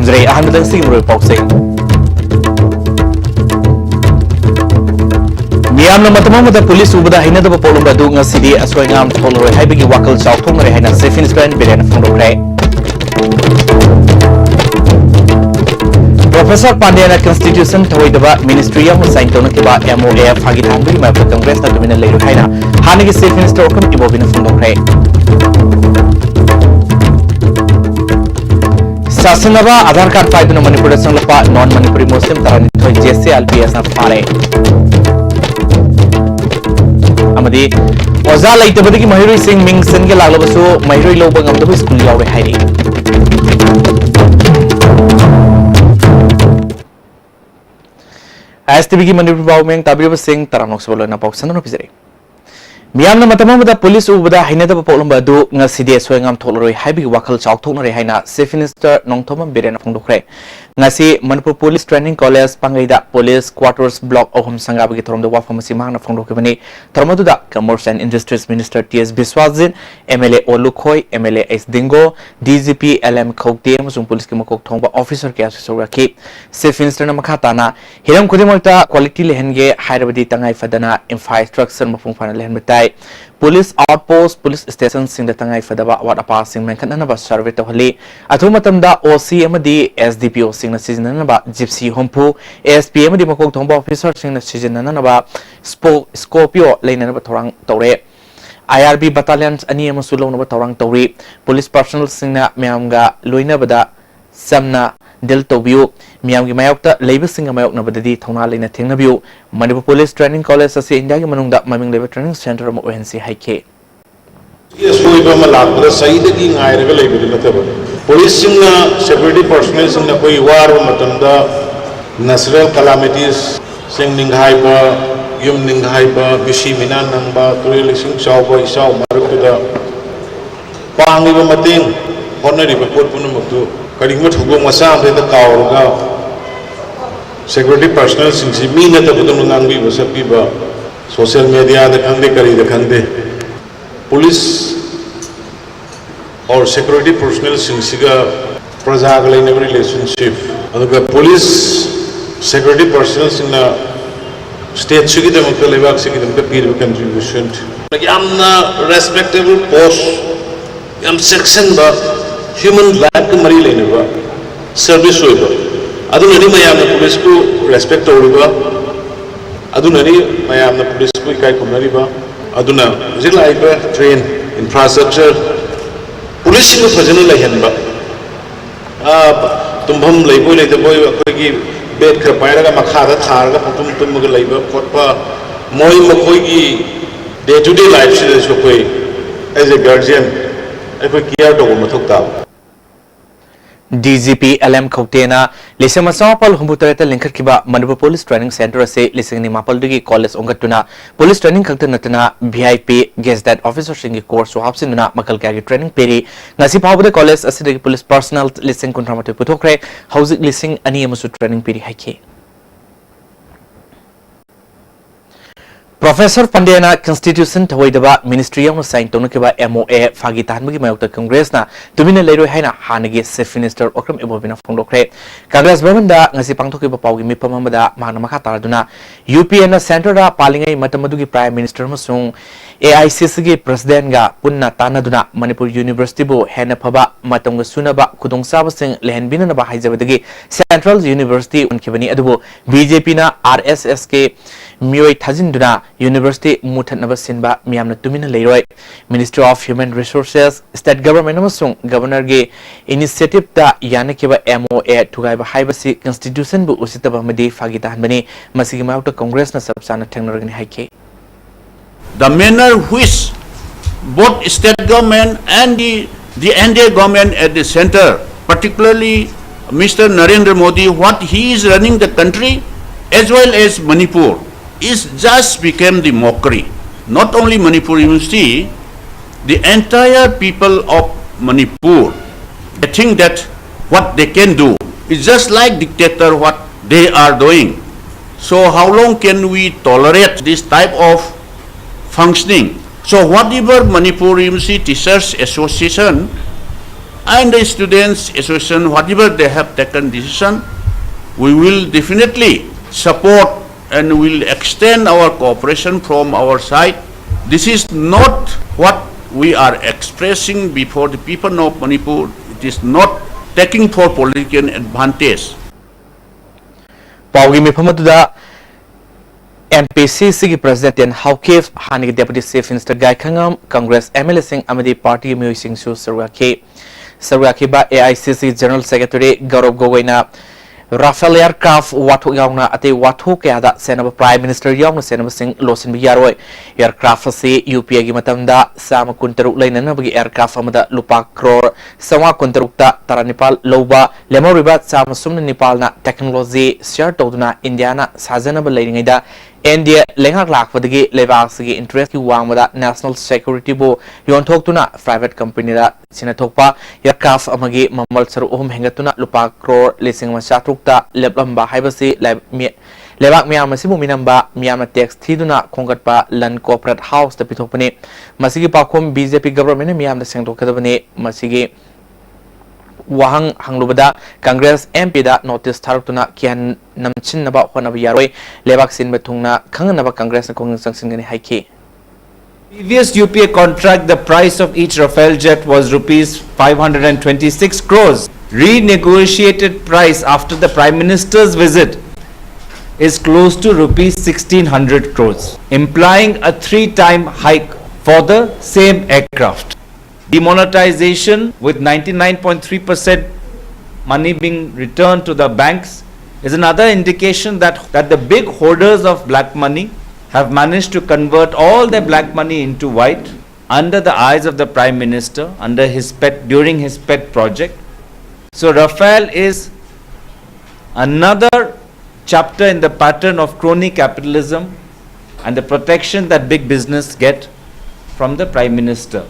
ꯊꯝꯖꯔꯦ ꯑꯍꯥꯟꯕꯗ ꯁꯤꯒꯤ ꯃꯔꯨꯑꯣꯏꯕ ꯄꯥꯎꯁꯤꯡ ꯃꯤꯌꯥꯝꯅ ꯃꯇꯝ ꯑꯃꯗ ꯄꯨꯂꯤꯁ ꯎꯕꯗ ꯍꯩꯅꯗꯕ ꯄꯣꯠꯂꯨꯝ ꯑꯗꯨ ꯉꯁꯤꯗꯤ ꯑꯁꯣꯏ ꯑꯉꯥꯝ ꯊꯣꯛꯂꯔꯣꯏ ꯍꯥꯏꯕꯒꯤ ꯋꯥꯈꯜ ꯆꯥꯎꯊꯣꯛꯅꯔꯦ ꯍꯥꯏꯅ ꯆꯤꯐ ꯃꯤꯅꯤꯁꯇꯔ ꯕꯤꯔꯦꯟꯅ ꯐꯣꯡꯗꯣꯛꯈ꯭ꯔꯦ ꯄ꯭ꯔꯣꯐꯦꯁꯔ ꯄꯥꯟꯗꯦꯅ ꯀꯟꯁꯇꯤꯇ꯭ꯌꯨꯁꯟ ꯊꯧꯑꯣꯏꯗꯕ ꯃꯤꯅꯤꯁꯇ꯭ꯔꯤ ꯑꯃ ꯁꯥꯏꯟ ꯇꯧꯅꯈꯤꯕ MOA ꯐꯥꯒꯤ ꯇꯥꯍꯟꯕꯒꯤ ꯃꯥꯌꯣꯛꯇ ꯀꯪꯒ꯭ꯔꯦꯁꯅ ꯇꯨꯃꯤꯟꯅ ꯂꯩꯔꯣꯏ ꯍꯥꯏꯅ ꯍꯥꯟꯅꯒꯤ ꯆꯤꯐ ꯃꯤꯅꯤꯁꯇꯔ ꯑꯣꯀ꯭ꯔꯝ ꯏꯕꯣꯕꯤꯅ ꯐꯣꯡꯗꯣꯛꯈ꯭ꯔꯦ ꯁꯥꯁꯟꯅꯕ आधार कार्ड पाइदुना मणिपुर संगलपा नॉन मणिपुरी मुस्लिम तरानिथोई JCLPS ना फारे अमदी ओजा लैतबदगी महिरुई सिंह मिंग सनगे लागलबसु महिरुई लोब ngamdaba स्कूल यावरे हाइरी STB की मणिपुर बावमेंग ताबिरब सिंह तरानोक सबलोना पाउसननो पिजरे मियामना मतममदा पुलिस उबदा हैनदब पोलंबा दु ngaside soingam tholoroi haibigi wakhal chawthoknare haina chief minister nongthomam birena phongdokhre ngasi manipur police training college pangaida police quarters block ohum sangabagi thoromda wafamasi mangna phongdokhibani thormaduda commerce and industries minister TS Biswajin MLA Olukhoi MLA S Dingo DGP LM Khokte amasung police ki makok thongba officer kya soraki chief minister na makhatana hiram khudimokta quality lehenge hairabadi tangai fadana infrastructure mafung fana lehen betai police outpost police station sing da tangai fadaba awat apa sing men khanana ba survey to hali athu matamda OC amadi SDPO sing na season ba gypsy hompu ASP amadi makok thongba officer sing na season na ba Scorpio leina ba thorang tore IRB battalions ani amasu lawna ba thorang tori police personnel sing na myamga loina bada samna del tobiu मियाम की मायोक्ता labour Singh मायोक्ना बददी थौना लेना थेंगनबिउ Manipur police training college असे India के मनुंगदा ममिंग लेबर ट्रेनिंग सेंटर अम ओएनसी हाइके ये सोइबा म लागबदा सहीदगी ngairaga leibadi nataba police Singh security personnel Singh कोई वार मतमदा नेचुरल कैलामिटीज सिंह निंगाइबा युम निंगाइबा बिसी मिना नंगबा तुरेल सिंह चावबा इसाव मारुकदा पांगिबा मतेंग होनरिबा पोट पुनमक्तु करिगम थुगो मसा अमदा कावरगा security personnel since me na ta budum nangbi wasapi ba social media da khangde kari da khangde police or security personnel since ga praja ga lain relationship aduga police security personnel sinna state sigi da makta lebak sigi da peer contribution yamna respectable post yam section ba human life ka mari lene ba service hoiba adunani mayamna police ko respect tawriba adunani mayamna police ko ikai kumnariba aduna jilaiba train infrastructure police ko fajana lahenba tumham leiboi leitaboi akoigi bed khar pairaga makhada tharga putum tumga leiba khotpa moi makoi gi day to day life se so koi as a guardian akoi care to mathok ta DGP LM Khokteena lising masawapal humbutareta linkhat kiba Manipur Police Training Center se lising ni mapal dugi college ongatuna police training khakta natana VIP guest that officer singi course hapsinuna makal kya gi training peri ngasi phawbde college asidagi police personnel lising kontramatu puthokre housing lising ani amasu training peri haike Professor Pandeyana Constitution Thawaidaba Ministry of Sign Tonakiba MOA Fagi Tanbagi Mayokta Congress na Tumina Leroy Haina Hanagi Chief Minister Okram Ibobina Fongdokre Congress Bavanda ngasi pangthokiba pawgi mipamamada mahna makha taraduna UPN Center da palingai matamadugi Prime Minister masung AICC gi President ga punna tanaduna Manipur University bu hena phaba matamga sunaba khudongsa sing lehenbina na ba haijabadagi Central University unkibani adubu BJP na RSS ke mioi thajinduna University Muthanaba Sinba Miamna Tumina Leroy Ministry of Human Resources State Government amasung Governor ge initiative ta yanakiba MOA thugaiba haibasi Constitution bu usitaba madi fagita hanbani masigi mayokta Congress na sabsana thengnorgani haike The manner which both state government and the NDA government at the center, particularly Mr. Narendra Modi, what he is running the country as well as Manipur, is just became the mockery. Not only Manipur University, the entire people of Manipur, they think that what they can do is just like dictator what they are doing. So how long can we tolerate this type of functioning? So whatever Manipur University Teachers Association and the students association, whatever they have taken decision, we will definitely support and will extend our cooperation from our side. This is not what we are expressing before the people of Manipur. It is not taking for political advantage. Paugi Mipamatuda MPCC President Haukif Hanig Deputy Chief Minister Gai Khangam Congress MLA Singh Amadi Party Mui Singh Su Sarwaki ba AICC General Secretary Gaurav Gogoina Rafael aircraft wathuk yauna ate wathuk kaya senaba Prime Minister yauna senaba sing losin biyaroi aircraft ase UPA gi matamda sama kuntaruk lainana bagi aircraft amada lupa crore sawa kuntaruk ta taranipal loba lemoriba sama sumna Nepal na technology share toduna India na sajanaba lainingaida India lengak lakpadagi lebasigi interest ki wangmada national security bo yonthoktuna private company da sinathokpa aircraft amagi mamal saru hengatuna lupa crore lising masatrukta leblamba haibasi lebak miyam masibu minamba miyam tax thiduna khongatpa land corporate house da pithokpani masigi pakhom BJP government miyam da sengtokadabani masigi wahang hanglubada Congress MP da notice tharutuna kian namchin naba honaba yaroi lebak sin bethungna khangnaba Congress na konging sangsingani haiki. Previous UPA contract, the price of each Rafale jet was rupees 526 crores. Renegotiated price after the Prime Minister's visit is close to rupees 1600 crores, implying a 3-time hike for the same aircraft. Demonetization with 99.3% money being returned to the banks is another indication that the big hoarders of black money have managed to convert all their black money into white under the eyes of the Prime Minister during his pet project. So Rafale is another chapter in the pattern of crony capitalism and the protection that big business get from the Prime Minister.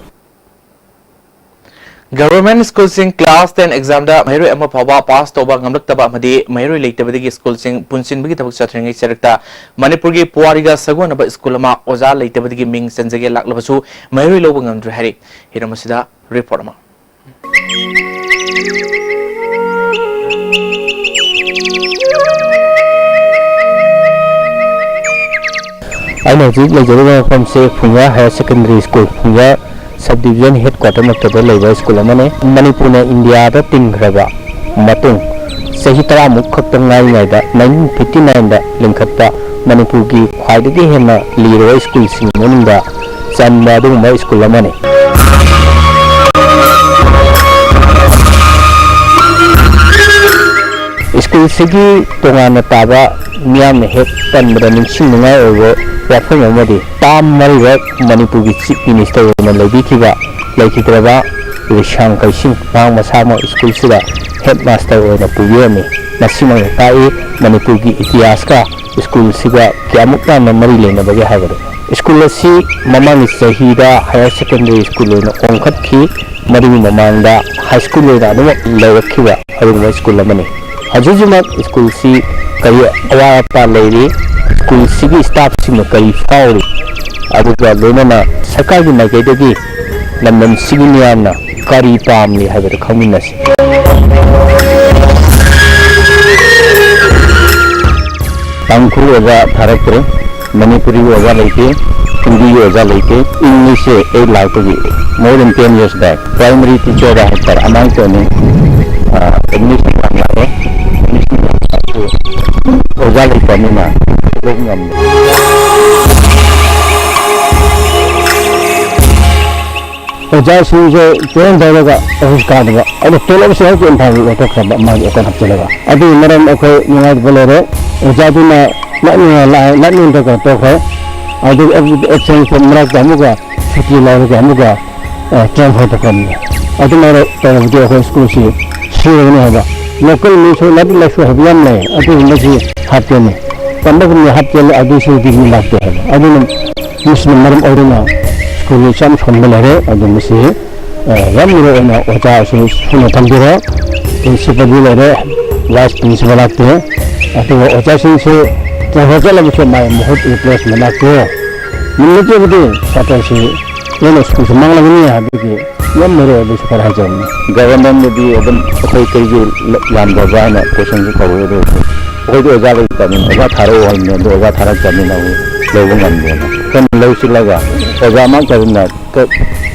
Government school sing class 10 exam da mahiru amma phawa pass toba ngamlak taba amadi mahiru leitabadi school sing punsin bagi tabuk chatringai charakta Manipur gi puariga sagona ba school ma oza leitabadi gi ming sanjage laklabasu mahiru lobu ngamdru hari hiramasida report ma aina ji lejero from se Phunga Higher Secondary School Phunga Subdivision Headquarter Maktabel Labor School amane Manipur na India da tingraba matung sahi tara muk khaktang ngai da 1959 da lingkhatpa Manipur gi khwaidagi hena liro school sing monda chanba du mai school amane school sigi tongana taba miyam hek tan bada ningsing ngai obo wafang amadi tam mariwa Manipur gi chief minister na lebikiba lekitraba rishang kaising pang masama school sida headmaster na puyami masima tai Manipur gi itihas ka school siga kyamukna na mari lena bage habare school si mamang sahida higher secondary school na ongkhat ki mari mamangda high school na no lawkiwa arungwa school amani hajujumat school si kari awa pa leiri school sigi staff sing kari fauri aduga lenana sarkar gi maigedagi lamdam sigi niyamna kari pamli haber khaminasi tangkhur oga tharakre Manipuri oga leike Hindi oga leike English e lagtogi more than 10 years back primary teacher da hatar amang to ne English pamla oga leike na logam oja suje chen daga office card ga ado tolom se ko intha ga to khaba ma ga kan hapchelaga adu maram akhoi ningai bolore oja duna la ni daga to kha adu action from mara gamuga siki la gamuga train ho to kam adu mara to video ho school si sire ne ba local ni so la la so habiam ne adu ni hapte ne tambak ni hapte adu se di ni lagte adu muslim maram orina school cham khonbelare adu misi ramiro na oja su phuna tambira principal lare vice principal akte atu oja sing se hotel ma mai mohot replace manakto minute budi sata si school mangla ni ha bi yam mere de khara jam government ne di adam khoi kai ji lam da ba na question ji ko do khoi do ja le ta min ba tharo wa ne do ga thara ta min na lo ngam de na kan lo si la ga oja ma ka na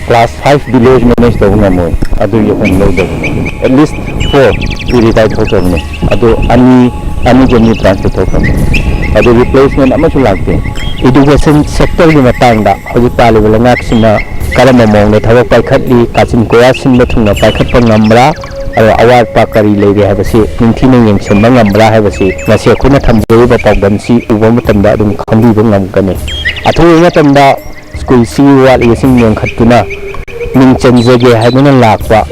class 5 village manage to ngam mo adu ye kan lo do at least 4 puri tai tho to ne adu ani jeni transfer to kam adu replacement ama chu lak te education sector ni matang da hoji pali wala ngak sina karam mong ne thawak pai khat li kachin koya sin le thungna pai khat pa ngamra awar pa kari le re ha basi ningthi ne yeng sem ba ngamra ha basi na se khuna thamjei ba pawgan si ubo matam da dum khambi ba ngam kane athu nga tam da school si wa le sing yeng khatuna ning chenje ge ha na lakwa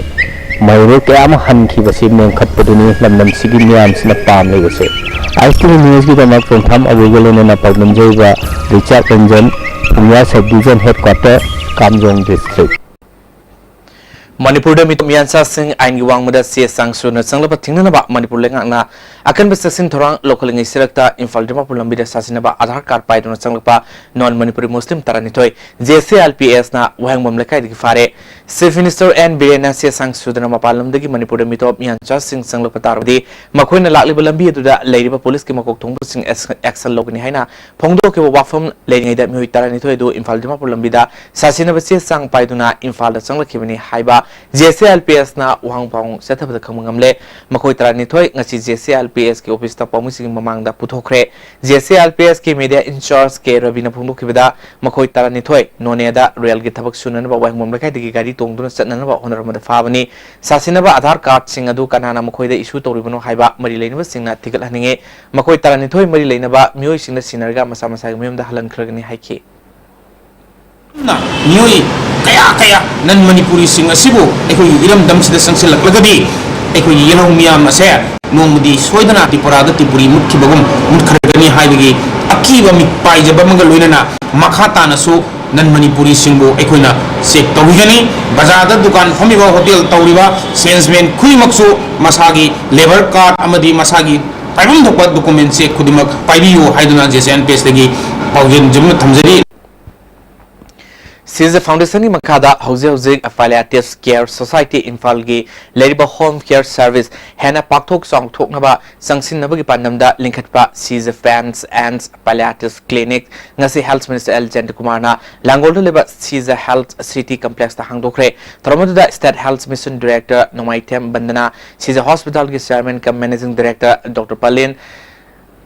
mairo ke am han khi basi meng khat paduni lamnam sigi niam sina pam le basi IQ news gi da na program available na pawgan jei ba Richard Ranjan Pumya Sub Division Headquarter Kamjong District Manipur da miyansa sing ain giwang mada se sangsu na sanglapa thingna ba Manipur lenga na akan ba sasin thorang local ngi sirakta infal dema pulambi da sasina ba Aadhaar card pai dona sanglapa non Manipuri Muslim tarani toy JCLPS na wahang mom lekai di fare Chief Minister and Birena se sangsu da mapalam dagi Manipur da mitop miyansa sing sanglapa tarodi makoi na lakli bulambi du da leiriba police ki makok thongbu sing action logni haina phongdo ke wafam leiringai da mi tarani toy do infal dema pulambi da sasina ba se sang pai dona infal da sanglakibani haiba JCLPS na wang pang setap da khamangamle makoi tarani thoi ngasi JCLPS ke office ta pamu sing mamang da puthokre JCLPS ke media in-charge ke Ravina phungdu kibada makoi tarani thoi none da rail gi thabak sunan ba wang momla kai digi gari tongduna chatna ba honar ma da fabani sasina ba Aadhaar card sing adu kanana makoi da issue toribano haiba mari leina ba singna tigal haninge makoi tarani thoi mari leina ba mioi singna sinarga masa masa gi mem da halan khragani haike na mioi kaya nan Manipuri sing asibu ekoi iram dam sida sangsil laklagadi ekoi yelong miyam ase nomudi soidana tipurada tipuri mukhi bagum mukhragani haibigi akiba mi paijaba mangal loinana makhata na su nan Manipuri singbo ekoi na sek tawigani bazada dukan phamiba hotel tawriba salesman khui maksu masagi labor card amadi masagi paibam thokpa document se khudimak paibiyo haiduna JSN page lagi pawjen jumna thamjari Caesar Foundation ni makada hauze palliative care society infal gi leriba home care service hena pakthok song thokna ba sangsin na bagi pandamda linkhatpa Caesar fans and palliative clinic ngasi health minister L Jent Kumar na langol leba Caesar health city complex ta hangdokre tharmadu da state health mission director Nomaitem Bandana Caesar hospital gi chairman cum managing director Dr Palin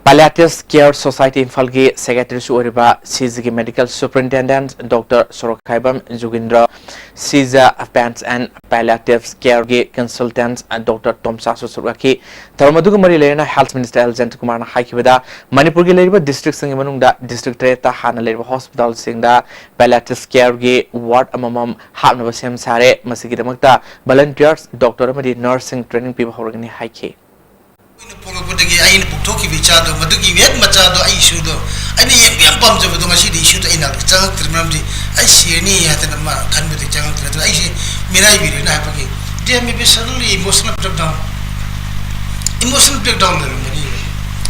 Palliative Care Society Infal gi Secretary Suoriba Caesar Medical Superintendent Dr Sorokhaibam Jugindra Caesar Fans and Palliative Care gi Consultant Dr Tomsa Susuraki Tharmadu mari lena Health Minister L Jent Kumar na haikibada Manipur gi leriba district sing manungda district ta hana leriba hospital singda palliative care gi ward amamam hapna sem sare masigi damakta volunteers doctor amadi nursing training piba horgani haike Purupudagi ain puktoki bichado madugi wet machado ai shudo ani yam pam jabo dunga si di shudo ina chang trimamdi ai sieni hatana ma khan budi chang tra ai si mirai biri na pagi dia me be suddenly emotional breakdown le mani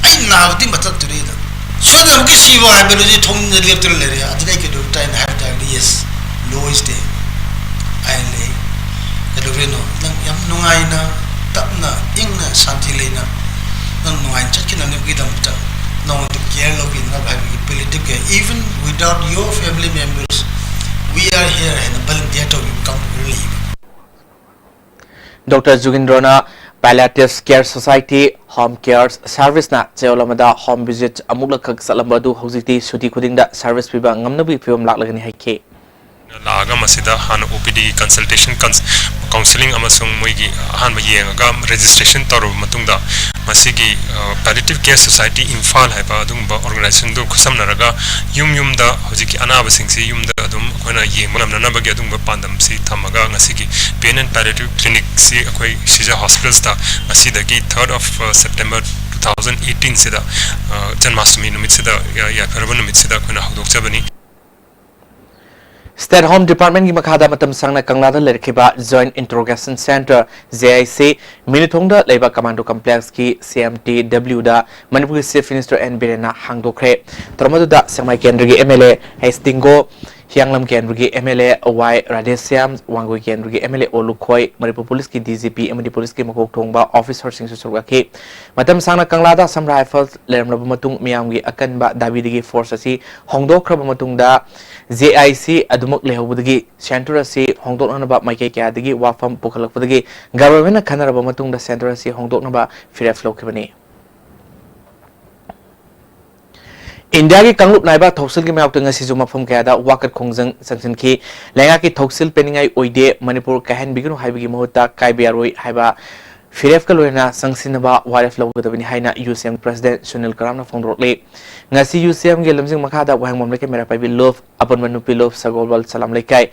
ai na di matat turi da so da ki si wa biology thong ne le tur le ya adai ke do time have that yes lowest day ai le da do no yam nungai na tapna ingna santi leina non nuai chakina ne gidam ta no to care login na bhai political even without your family members we are here and volunteer to come relieve Dr Jugindrona Palliative Care Society Home Care Service na cheolamada home visit amukla khak salambadu hojiti suti khudingda service piba ngamnabi phim laklagani haike laga masida han OPD consultation counseling amasung moigi han ba yenga registration taro matungda masigi palliative care society infal haiba adungba organization do khusamnaraga yum da hojiki anaba singsi yum da adum koina yenglam na bagi adungba pandam si thamaga ngasigi pain and palliative clinic si akoi Caesar hospitals da asidagi 3rd of September 2018 sida janmashtami numit sida ya karban numit sida koina hodokchabani State Home Department ki makhada matam sangna kanglada lerkiba Joint Interrogation Center JIC Minithongda leiba commando complex ki CMTW da Manipur Chief Minister N Birena hangdokre Tramadu da Samai Kendra ki MLA Hestingo Hianglam Kendrugi MLA Y Radhesyam Wangui Kendrugi MLA Olukhoi Manipur Police ki DGP amadi police ki makok thongba officer sing surwaki matam sangna kanglada sam rifles lermlab matung miyamgi akanba dabidigi force asi hongdokraba matungda JIC adumuk lehobudagi center asi hongdoknaba maike kyadagi wafam pukhalakpudagi government khanaraba matungda center asi hongdoknaba firef lokibani India की कंगलुप नाइबा थौसल की मायावतंग सिजु मफम कयादा वाकत खोंजंग संगसन की लेंगा की थौसल पेनिंगाई ओइदे मणिपुर कहन बिगनु हाइबगी महत्ता काइबियारोय हाइबा फिरेफ का लोयना संगसिनबा वारेफ लौगदबनि हाइना यूसीएम प्रेसिडेंट सुनील करामना फोंदरोले ngasi यूसीएम के लमजिंग मखादा वाहंगमम लेके मेरा पाइबी लोफ अपन मनुपि लोफ सगोलबल सलाम लेकाय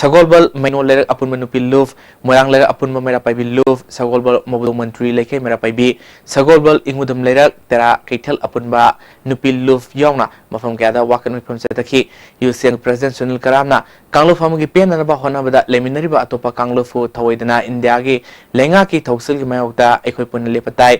सगोलबल मैनो लेर अपन मनुपि लोफ मोरांग लेर अपन मेरा पाइबी लोफ सगोलबल मबुदो मंत्री लेके मेरा पाइबी सगोलबल इंगुदम लेर तेरा कैथल अपन बा नुपि लोफ यावना मफम कयादा वाकन मिफम सेतखी यूसीएम प्रेसिडेंट सुनील करामना कांगलो फामगी पेननबा होनाबदा लेमिनरिबा अतोपा कांगलो फु थवैदना इंडिया के लेंगा की थौसल की मायोगदा एखोय पुन लेपताय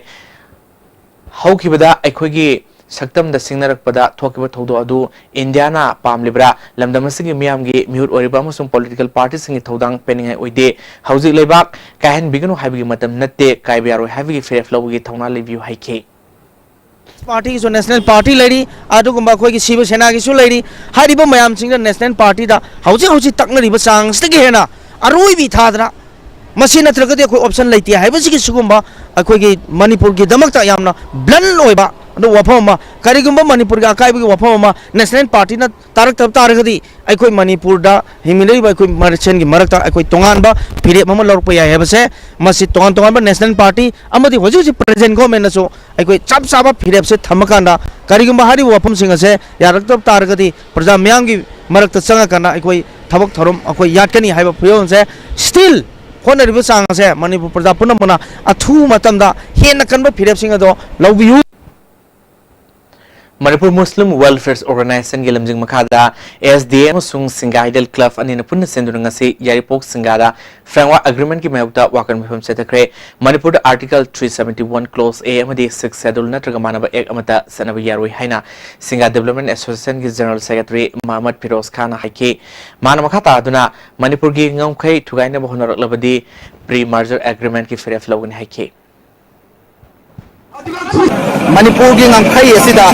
हौखिबदा एखोयगी सक्तम द सिंगनरकपदा थोकिबा थौदो अदु इंडियाना पामलिब्रा लमदमसिंगी मियामगी म्यूट ओरिबा अमसुंग पॉलिटिकल पार्टी सिंगी थौदांग पेनिंगाय ओइदे हौजिक लेबाक काहन बिगनु हाइबगी मतम नत्ते काइबियारो हाइबगी फेरेफ लौबगी थौना लेबियु हाइखे पार्टी जो नेशनल पार्टी लेरी अदुगुंबा खोगी शिव सेना की सु लेरी हारिबा मयाम सिंग नेशनल पार्टी दा हौजि हौजि तकनरिबा चांगसतगी हेना अरोइबी थादना मसी नत्रगदि अखोय ऑप्शन लेती हाइबसिगी सुगुंबा अखोगी मणिपुर की दमकता यामना ब्लन ओइबा वफम करीगुंबा मणिपुर की अकायबगी वफम नेशनल पार्टी ना तारक तब तारगदी अखोय मणिपुर दा हिमिलरिबा अखोय मरचन की मरकता अखोय तोंगानबा फिरे मम लौरप याय हेबसे मसी तोंगान तोंगानबा नेशनल पार्टी अमदि होजि होजि प्रेजेंट गवर्नमेंट नसो अखोय चप चाबा फिरेब से थमकांदा करीगुंबा हारि वफम सिंग से यारक तब तारगदी प्रजा म्यांग की मरकता चंगाकाना अखोय थबक थरम अखोय याटकनी हाइबा फुयोन से स्टिल होनरिबा चांग से मणिपुर प्रजा पुनमना अथु मतमदा हेन कनबा फिरेब सिंग दो लौबियु Manipur Muslim Welfare Organization के लमजिंग मखादा SDM सुंग सिंगाइडल क्लब अनिन पुन्न सेंदुरंग से यारिपोक सिंगादा फ्रेमवर्क एग्रीमेंट की मायउता वाकन मिफम से तकरे मणिपुर आर्टिकल 371 क्लोज A अमदी 6 शेड्यूल नत्रग मानब एक अमता सनब यारोय हाइना सिंगा डेवलपमेंट एसोसिएशन की जनरल सेक्रेटरी मोहम्मद फिरोज खान हाइके मान मखाता अदुना मणिपुर की ngomkhai थुगाइना बहनरलबदी प्री मर्जर एग्रीमेंट की फेरेफ लौगन हाइके मणिपुर की ngomkhai asida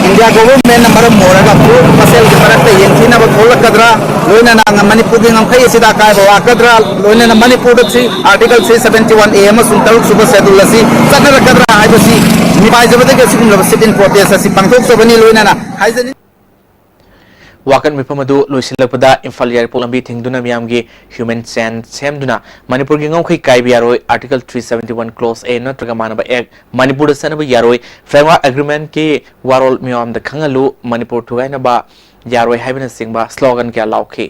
इंडिया गवर्नमेंट मरम मोरगा फूड मसेल के मरकते यंथीना बथोलकद्रा लोइना ना मणिपुर की ngomkhai asida काय बवाकद्रा लोइना मणिपुर सी आर्टिकल 371 ए अमसुंग तरुक सुब शेड्यूल असि चनरकद्रा हाइबसी निपाइजबदे के सिकुम सिटिंग प्रोटेस्ट असि पांथोक सबनी लोइना ना हाइजनी वाकन मिफमदु लोइसिलपदा इम्फाल एयरपोर्ट लंबी थिंगदुना मियामगी ह्यूमन चैन सेमदुना मणिपुर की ngomkhai काइबि यारोय आर्टिकल 371 क्लोज A नत्रगा मानब एक मणिपुर सनब यारोय फ्रेमवर्क एग्रीमेंट के वारोल मियाम द खंगलु मणिपुर थुगाइनबा यारोय हाइबन सिंगबा स्लोगन क्या लाउखे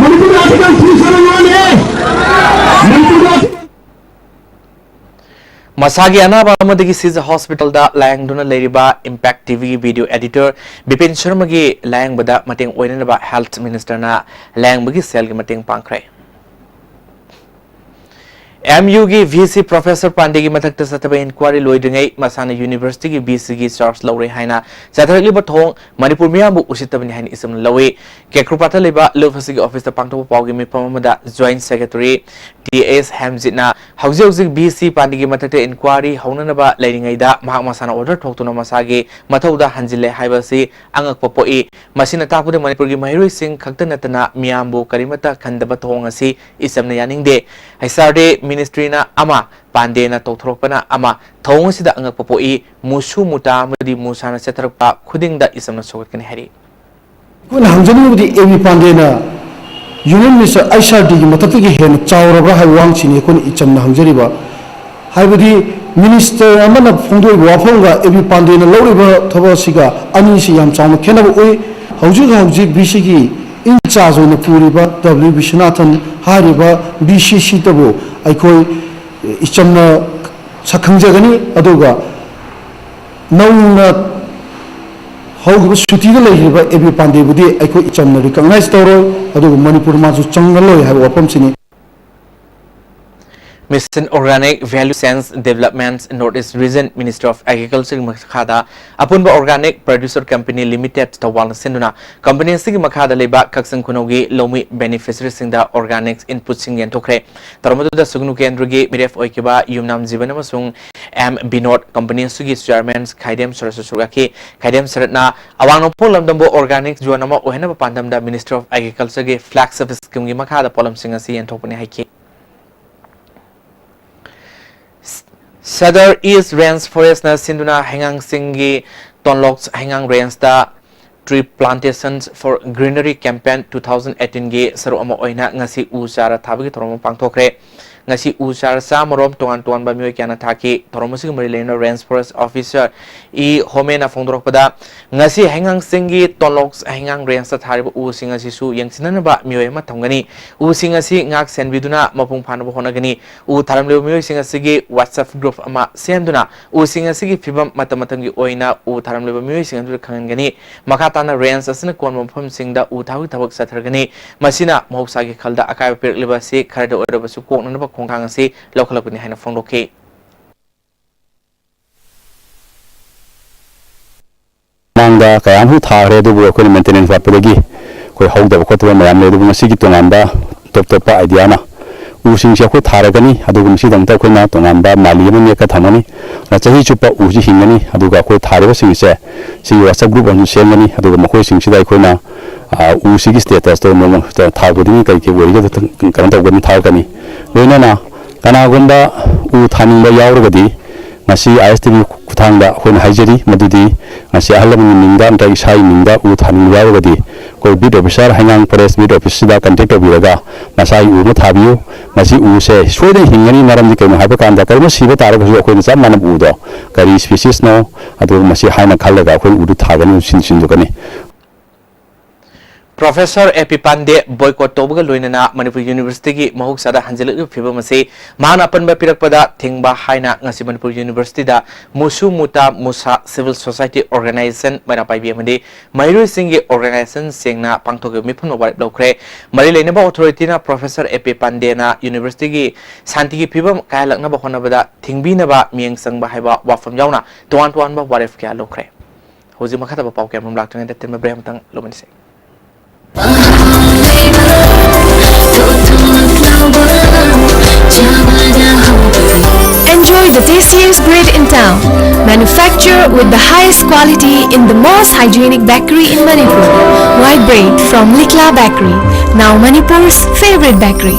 मणिपुर आर्टिकल 371 A मसागी अनाबा अमदगी सिज हॉस्पिटल दा लायंगदुना लेरिबा इम्पैक्ट टीवी की वीडियो एडिटर बिपिन शर्मा की लायंगबदा मतेंग ओइनबा हेल्थ मिनिस्टर ना लायंगबगी सेल की मतेंग पांखरे MU की VC प्रोफेसर पांडे की मथक सतब इंक्वायरी लोइदngay मसाना यूनिवर्सिटी की BC की चार्ज लौरे हाइना जाथरलिबा थोंग मणिपुर मियामबु उसितबनि हाइन इसम लवे केक्रुपाता लेबा लोफसी की ऑफिस पांगथो पावगी मिफमदा जॉइंट सेक्रेटरी TS हेमजिना हौजे BC पांडे की मथक इंक्वायरी हौननबा लेरिङैदा महा मसाना ऑर्डर ठोक्तुना मसागे मथौदा हंजिले हाइबसी अंगक पोई मसिना तापुदे मणिपुर की महिरोइ सिंह खक्त नतना मियामबु करिमता खंदबा थोंग असि इसमने यानिंगदे हैसारदे मिनिस्ट्री ना अमा पांडे ना तौथरोपना अमा थौंग सिदा अंगक पोई मुसु मुता मदि मुसाना सेथरपा खुदिंगदा इसमना सोगतकने हरि कोन हमजनुबदी एमी पांडे ना यूनियन मिनिस्टर आईसारडी की मततगी हेन चावरबा हाय वांगचिनी कोन इचमना हमजरिबा हायबदी मिनिस्टर अमना फोंदोय वाफंगा एमी पांडे ना लौरिबा थबसिगा अनिसि याम चावना खेनबो ओइ हौजिक बीसी की इन चार्ज होने पूरीबा W विश्वनाथन हारिबा BCC तबो अखोई इचमना सखंजगनी अदुगा नौना हौगिबा सुतीदा लेहिबा एबी पांडेबुदी अखोई इचमना रिकॉग्नाइज तौरो अदुगा मणिपुर माजु चंगलोय हाय वफमसिनी Mission Organic Value Sense Development North East Region Minister of Agriculture Makhada Apunba Organic Producer Company Limited Tawal Senduna Company Sigi Makhada Leba Kaksan Kunogi Lomi Beneficiaries in the Organics Input Sing and Tokre Taramuda Sugnu Kendrugi Miref Oikiba Yumnam Zibanamasung M. Binod Company Sugi Chairman Kaidem Sarasugaki Kaidem Saratna Awano Polam Dumbo Organics Juanama Ohenaba Pandam the Minister of Agriculture Flag Service Kungi Makhada Polam Singasi and Topani Hiki Sadar East Range Forest na Sinduna Hangang Singi Tonloks Hangang Range da Tree Plantations for Greenery Campaign 2018 ge saru ama oina ngasi usara thabagi thoroma pangthokre ngasi usara sa morom tongan ba mioi kyana thaki thoromasi mari lena Range Forest Officer I homena fongdorokpada ngasi hangang singi Tonloks hangang range ta thariba using asi su yangsinana ba mioi ma thongani using asi ngak senbiduna mapung phanaba honagani u tharamle mioi singasi gi WhatsApp group ama senduna using asi gi fibam matamatangi oina u tharamle mioi singandu khangani makatana range asina kon mafam singda u thawi thabak sathargani masina mohsa gi khalda akai perliba se kharda oiraba su kokna ba khongkhang asi lokhalakuni haina fongdoke Mangda kayam hu thare du bu ko maintenance wa pedagi ko hawda ko to mayam le du ngasi gi tonamba top pa idea na using sia ko thare gani adu gum si dang ta ko na tonamba mali me ka thamani na chahi chupa uji hingani adu ga ko thare ba sing se si WhatsApp group on share gani adu ga ko sing si dai ko na usi gi status to mo thar bu ding kai ke wori ga kan ta gum thar gani loina na kana gumba u thani ba yaur ga di ngasi ISTV kuthangda khon haijeri madudi ngasi alam ninda antai sai ninda u thani yawgadi ko bid officer hangang forest bid officer da contact obiraga masai u mathabiu masi u se soide hingani maram di kema haba kanda karma siba tara ko ko sam manam u do kari species no adu masi haina khallaga ko u du thagani sin dukani Professor Epi Pande boycott tobaga loinana Manipur University gi mahuk sada hanjelu phibam ase mana apan ba pirakpada thingba haina ngasi Manipur University da musu muta musa civil society organization mana pai bi amade mairu singi organization sengna pangthok mifun obar lokre mari leinaba authority na Professor Epi Pande na University gi santi gi phibam kailakna ba hona bada thingbi na ba mieng sangba haiba wafam yauna tuan ba waref kya lokre hoji makhata ba pau kemam laktang da tema brem tang lomanise Enjoy the tastiest bread in town, manufactured with the highest quality in the most hygienic bakery in Manipur. White bread from Likla Bakery, now Manipur's favorite bakery.